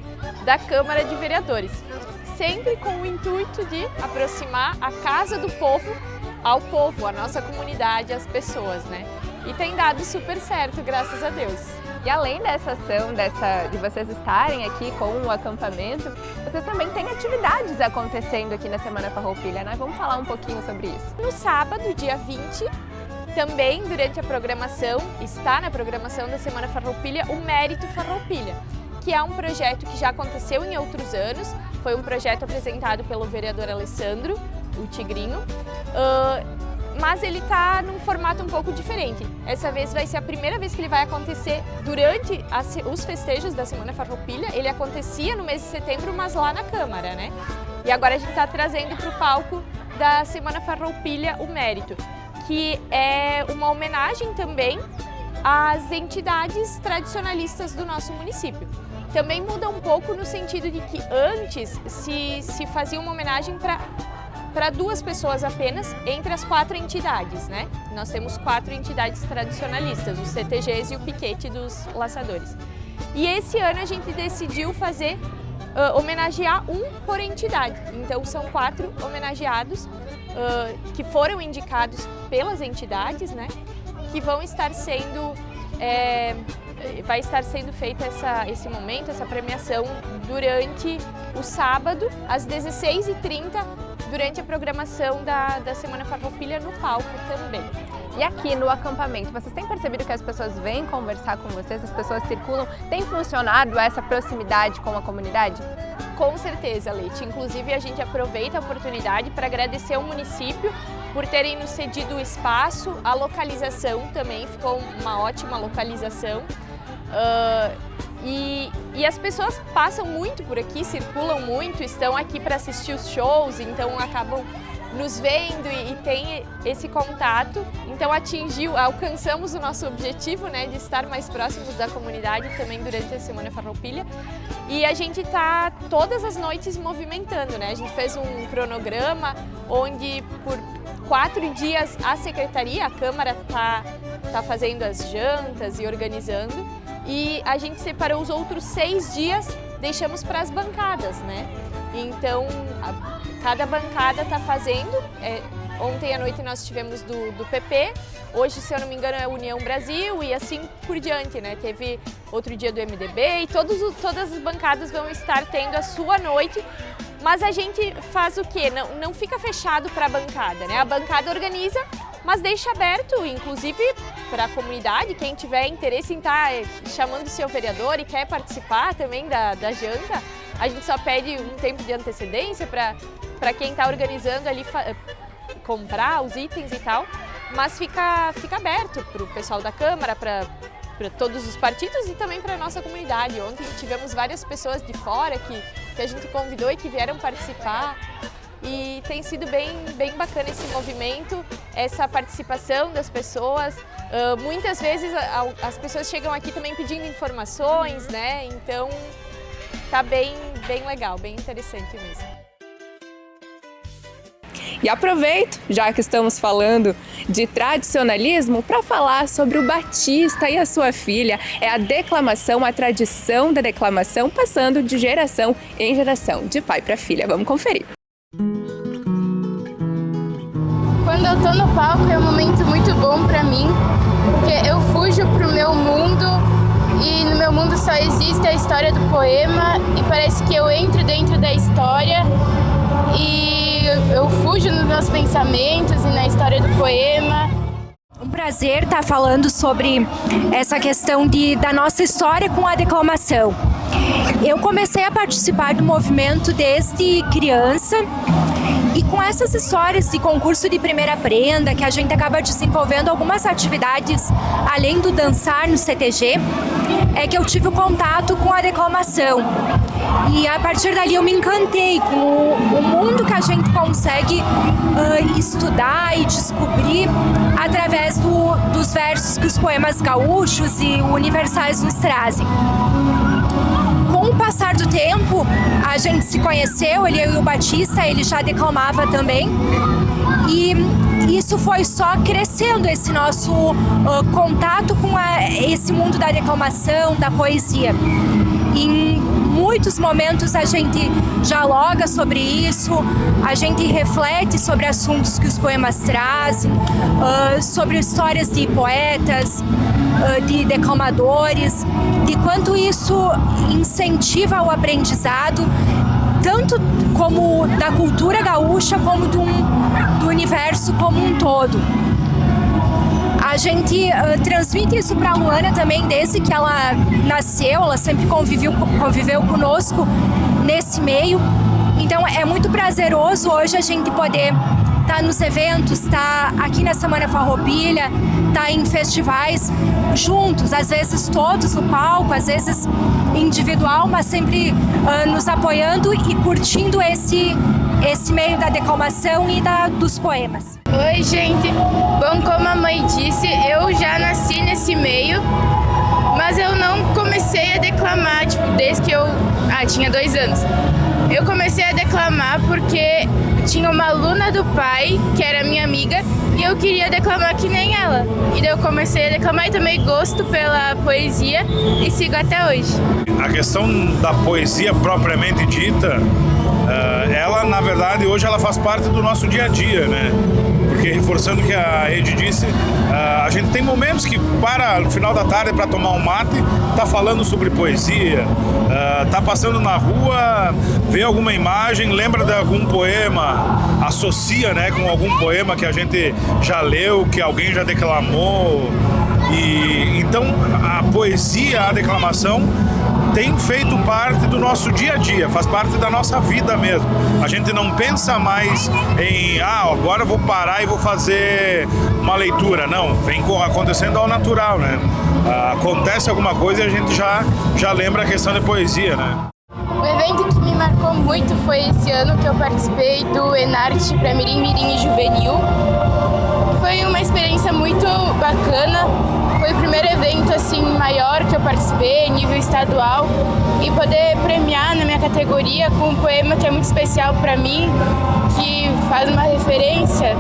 da Câmara de Vereadores. Sempre com o intuito de aproximar a Casa do Povo ao povo, a nossa comunidade, as pessoas, né? E tem dado super certo, graças a Deus. E além dessa ação, de vocês estarem aqui com o acampamento, vocês também têm atividades acontecendo aqui na Semana Farroupilha, né? Vamos falar um pouquinho sobre isso. No sábado, dia 20, também durante a programação, está na programação da Semana Farroupilha, o Mérito Farroupilha, que é um projeto que já aconteceu em outros anos, foi um projeto apresentado pelo vereador Alessandro, o Tigrinho, mas ele está num formato um pouco diferente. Essa vez vai ser a primeira vez que ele vai acontecer durante os festejos da Semana Farroupilha. Ele acontecia no mês de setembro, mas lá na Câmara, né? E agora a gente está trazendo para o palco da Semana Farroupilha o Mérito, que é uma homenagem também às entidades tradicionalistas do nosso município. Também muda um pouco no sentido de que antes se fazia uma homenagem para duas pessoas apenas, entre as 4 entidades, né? Nós temos 4 entidades tradicionalistas, os CTGs e o piquete dos laçadores. E esse ano a gente decidiu fazer, homenagear um por entidade. Então são 4 homenageados que foram indicados pelas entidades, né? Que vão estar sendo, vai estar sendo feita esse momento, essa premiação durante o sábado, às 16h30, durante a programação da Semana Farroupilha no palco também. E aqui no acampamento, vocês têm percebido que as pessoas vêm conversar com vocês, as pessoas circulam? Tem funcionado essa proximidade com a comunidade? Com certeza, Leite. Inclusive, a gente aproveita a oportunidade para agradecer ao município por terem nos cedido o espaço, a localização também, ficou uma ótima localização. E as pessoas passam muito por aqui, circulam muito, estão aqui para assistir os shows, então acabam nos vendo e tem esse contato. Então alcançamos o nosso objetivo, né, de estar mais próximos da comunidade também durante a Semana Farroupilha. E a gente está todas as noites movimentando, né? A gente fez um cronograma onde por 4 dias a Secretaria, a Câmara tá fazendo as jantas e organizando. E a gente separou os outros 6 dias, deixamos para as bancadas, né? Então, cada bancada está fazendo. Ontem à noite nós tivemos do PP, hoje, se eu não me engano, é União Brasil e assim por diante, né? Teve outro dia do MDB e todas as bancadas vão estar tendo a sua noite. Mas a gente faz o quê? Não fica fechado para a bancada, né? A bancada organiza, mas deixa aberto, inclusive, para a comunidade, quem tiver interesse em estar chamando o seu vereador e quer participar também da janta, a gente só pede um tempo de antecedência para quem está organizando ali comprar os itens e tal, mas fica aberto para o pessoal da Câmara, para todos os partidos e também para a nossa comunidade. Ontem tivemos várias pessoas de fora que a gente convidou e que vieram participar. E tem sido bem bacana esse movimento, essa participação das pessoas. Muitas vezes as pessoas chegam aqui também pedindo informações, né? Então tá bem legal, bem interessante mesmo. E aproveito, já que estamos falando de tradicionalismo, para falar sobre o Batista e a sua filha. É a declamação, a tradição da declamação, passando de geração em geração, de pai para filha. Vamos conferir. Quando eu tô no palco é um momento muito bom pra mim, porque eu fujo pro meu mundo e no meu mundo só existe a história do poema e parece que eu entro dentro da história e eu fujo nos meus pensamentos e na história do poema. Um prazer estar falando sobre essa questão da nossa história com a declamação. Eu comecei a participar do movimento desde criança e com essas histórias de concurso de primeira prenda, que a gente acaba desenvolvendo algumas atividades além do dançar no CTG, é que eu tive o contato com a declamação. E a partir dali eu me encantei com o mundo que a gente consegue estudar e descobrir através dos versos que os poemas gaúchos e universais nos trazem. Com o passar do tempo, a gente se conheceu, ele e o Batista, ele já declamava também, e isso foi só crescendo, esse nosso contato com esse mundo da declamação, da poesia. Em muitos momentos a gente dialoga sobre isso, a gente reflete sobre assuntos que os poemas trazem, sobre histórias de poetas, de declamadores, de quanto isso incentiva o aprendizado, tanto como da cultura gaúcha, como do universo como um todo. A gente transmite isso para a Luana também desde que ela nasceu, ela sempre conviveu conosco nesse meio. Então é muito prazeroso hoje a gente poder estar nos eventos, estar aqui na Semana Farroupilha, estar em festivais juntos, às vezes todos no palco, às vezes individual, mas sempre nos apoiando e curtindo esse meio da declamação e dos poemas. Oi, gente. Bom, como a mãe disse, eu já nasci nesse meio, mas eu não comecei a declamar, desde que eu tinha 2 anos. Eu comecei a declamar porque tinha uma aluna do pai, que era minha amiga, e eu queria declamar que nem ela. E daí eu comecei a declamar e tomei gosto pela poesia e sigo até hoje. A questão da poesia propriamente dita, ela, na verdade, hoje ela faz parte do nosso dia a dia, né? Porque, reforçando o que a Edi disse, a gente tem momentos que para no final da tarde para tomar um mate, tá falando sobre poesia, tá passando na rua, vê alguma imagem, lembra de algum poema, associa, né, com algum poema que a gente já leu, que alguém já declamou. E então a poesia, a declamação tem feito parte do nosso dia a dia, faz parte da nossa vida mesmo. A gente não pensa mais em, agora eu vou parar e vou fazer uma leitura. Não, vem acontecendo ao natural, né? Acontece alguma coisa e a gente já lembra a questão da poesia, né? O evento que me marcou muito foi esse ano que eu participei do Enarte para Mirim e Juvenil. Foi uma experiência muito bacana. Foi o primeiro evento assim maior que eu participei, nível estadual, e poder premiar na minha categoria com um poema que é muito especial para mim, que faz uma referência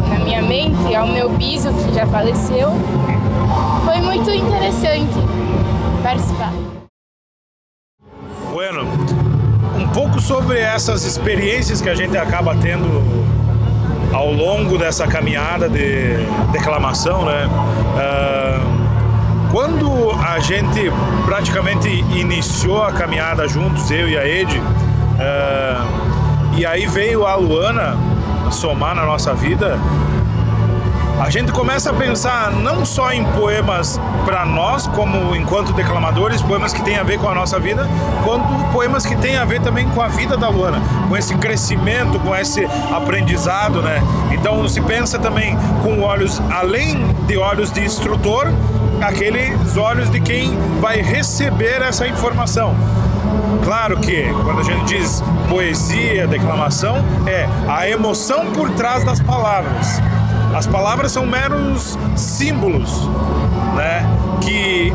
na minha mente ao meu biso que já faleceu. Foi muito interessante participar. Bueno, um pouco sobre essas experiências que a gente acaba tendo ao longo dessa caminhada de declamação, né? Quando a gente praticamente iniciou a caminhada juntos, eu e a Edi, e aí veio a Luana somar na nossa vida, a gente começa a pensar não só em poemas para nós, como enquanto declamadores, poemas que têm a ver com a nossa vida, quanto poemas que têm a ver também com a vida da Luana, com esse crescimento, com esse aprendizado, né? Então se pensa também com olhos, além de olhos de instrutor, aqueles olhos de quem vai receber essa informação. Claro que quando a gente diz poesia, declamação, é a emoção por trás das palavras. As palavras são meros símbolos, né? Que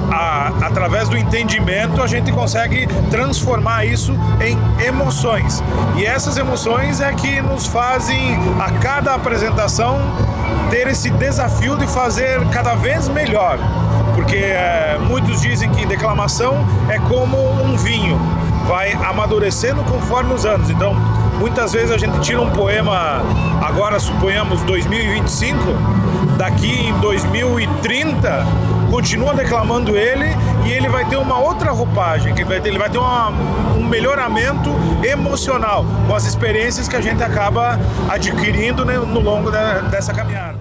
através do entendimento a gente consegue transformar isso em emoções. E essas emoções é que nos fazem, a cada apresentação, ter esse desafio de fazer cada vez melhor. Porque muitos dizem que declamação é como um vinho, vai amadurecendo conforme os anos. Então, muitas vezes a gente tira um poema, agora suponhamos 2025, daqui em 2030, continua declamando ele e ele vai ter uma outra roupagem, ele vai ter um melhoramento emocional com as experiências que a gente acaba adquirindo, né, no longo dessa caminhada.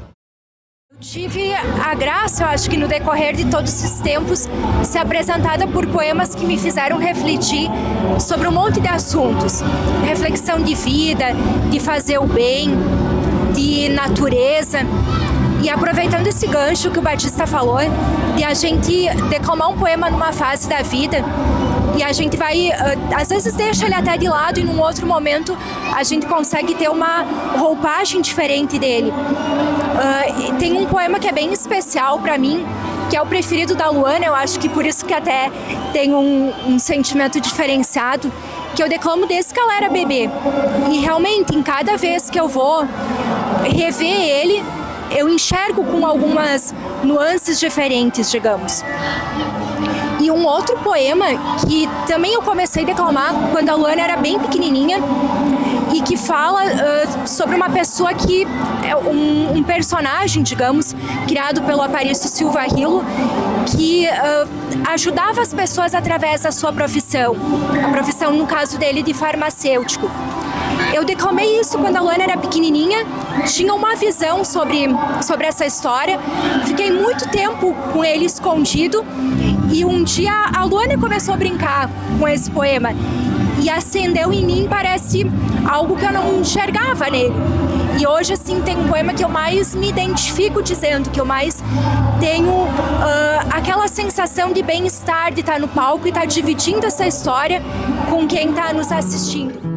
Tive a graça, eu acho que no decorrer de todos esses tempos, ser apresentada por poemas que me fizeram refletir sobre um monte de assuntos. Reflexão de vida, de fazer o bem, de natureza. E aproveitando esse gancho que o Batista falou, de a gente declamar um poema numa fase da vida, e a gente vai, às vezes deixa ele até de lado e num outro momento a gente consegue ter uma roupagem diferente dele. Tem um poema que é bem especial para mim, que é o preferido da Luana, eu acho que por isso que até tem um sentimento diferenciado, que eu declamo desde que ela era bebê. E realmente, em cada vez que eu vou rever ele, eu enxergo com algumas nuances diferentes, digamos. E um outro poema que também eu comecei a declamar quando a Luana era bem pequenininha e que fala sobre uma pessoa que é um personagem, digamos, criado pelo Aparício Silva Rilo, que ajudava as pessoas através da sua profissão, a profissão, no caso dele, de farmacêutico. Eu declamei isso quando a Luana era pequenininha, tinha uma visão sobre essa história, fiquei muito tempo com ele escondido e um dia a Luana começou a brincar com esse poema e acendeu em mim, parece algo que eu não enxergava nele. E hoje, assim, tem um poema que eu mais me identifico dizendo, que eu mais tenho aquela sensação de bem-estar, de estar no palco e estar dividindo essa história com quem está nos assistindo.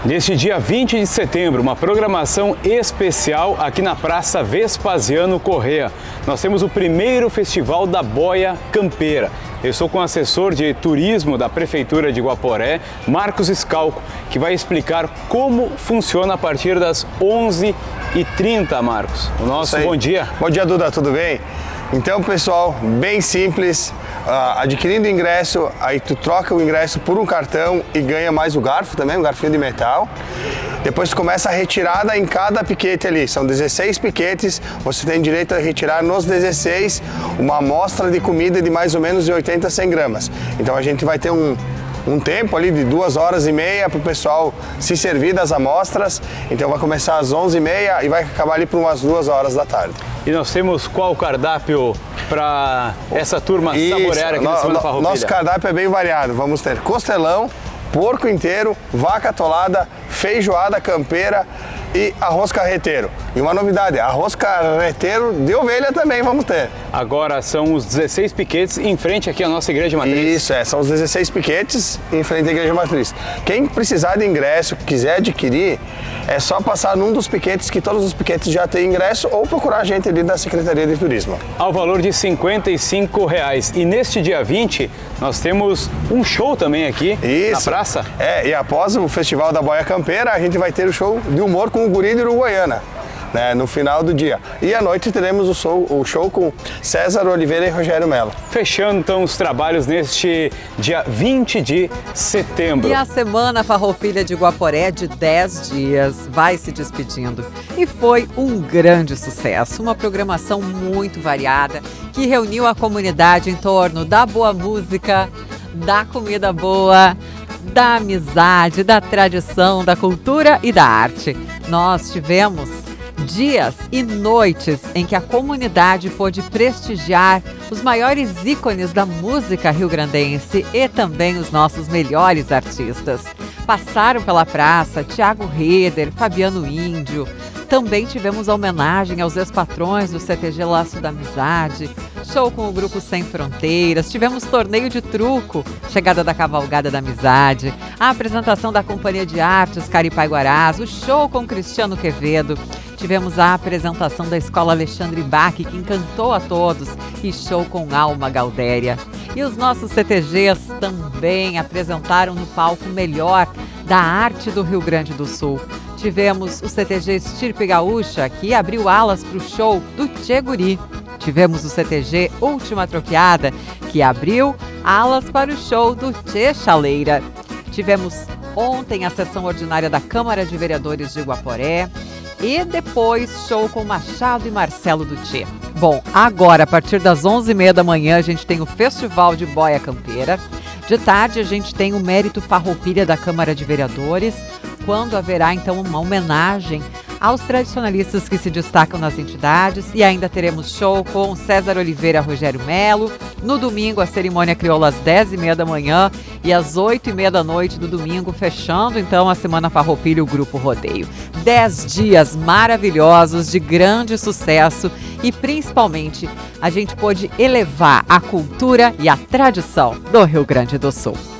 Neste dia 20 de setembro, uma programação especial aqui na Praça Vespasiano Corrêa. Nós temos o primeiro festival da boia campeira. Eu estou com o assessor de turismo da Prefeitura de Guaporé, Marcos Scalco, que vai explicar como funciona a partir das 11h30, Marcos. O nosso bom dia. Bom dia, Duda, tudo bem? Então, pessoal, bem simples, adquirindo ingresso, aí tu troca o ingresso por um cartão e ganha mais o garfo também, um garfinho de metal. Depois tu começa a retirada em cada piquete ali, são 16 piquetes, você tem direito a retirar nos 16 uma amostra de comida de mais ou menos de 80 a 100 gramas. Então a gente vai ter um tempo ali de 2h30 para o pessoal se servir das amostras, então vai começar às 11h30 e vai acabar ali por umas 2h da tarde. E nós temos qual cardápio para essa turma saborear aqui na Semana Farroupilha? Nosso cardápio é bem variado, vamos ter costelão, porco inteiro, vaca atolada, feijoada campeira e arroz carreteiro. E uma novidade, arroz carreteiro de ovelha também vamos ter. Agora são os 16 piquetes em frente aqui à nossa Igreja Matriz. Isso, são os 16 piquetes em frente à Igreja Matriz. Quem precisar de ingresso, quiser adquirir, é só passar num dos piquetes, que todos os piquetes já têm ingresso, ou procurar a gente ali da Secretaria de Turismo. Ao valor de R$ 55. E neste dia 20, nós temos um show também aqui na praça. E após o Festival da Boia Campeira, a gente vai ter o show de humor com o Guri de Uruguaiana, né, no final do dia. E à noite teremos o show com César Oliveira e Rogério Mello. Fechando então os trabalhos neste dia 20 de setembro. E a Semana Farroupilha de Guaporé, de 10 dias, vai se despedindo. E foi um grande sucesso, uma programação muito variada, que reuniu a comunidade em torno da boa música, da comida boa, da amizade, da tradição, da cultura e da arte. Nós tivemos dias e noites em que a comunidade pôde prestigiar os maiores ícones da música rio-grandense e também os nossos melhores artistas. Passaram pela praça Tiago Reder, Fabiano Índio. Também tivemos a homenagem aos ex-patrões do CTG Laço da Amizade, show com o grupo Sem Fronteiras, tivemos torneio de truco, chegada da Cavalgada da Amizade, a apresentação da Companhia de Artes Caripaiguarás, o show com Cristiano Quevedo, tivemos a apresentação da Escola Alexandre Bach, que encantou a todos, e show com Alma Galdéria. E os nossos CTGs também apresentaram no palco o melhor da arte do Rio Grande do Sul. Tivemos o CTG Estirpe Gaúcha, que abriu alas para o show do Tchê Guri. Tivemos o CTG Última Troqueada, que abriu alas para o show do Tchê Chaleira. Tivemos ontem a sessão ordinária da Câmara de Vereadores de Guaporé. E depois, show com Machado e Marcelo do Tchê. Bom, agora, a partir das 11h30 da manhã, a gente tem o Festival de Boia Campeira. De tarde, a gente tem o Mérito Farroupilha da Câmara de Vereadores, quando haverá, então, uma homenagem aos tradicionalistas que se destacam nas entidades. E ainda teremos show com César Oliveira e Rogério Melo. No domingo, a cerimônia crioula às 10h30 da manhã e às 8h30 da noite do domingo, fechando, então, a Semana Farroupilha e o Grupo Rodeio. 10 dias maravilhosos, de grande sucesso e, principalmente, a gente pôde elevar a cultura e a tradição do Rio Grande do Sul.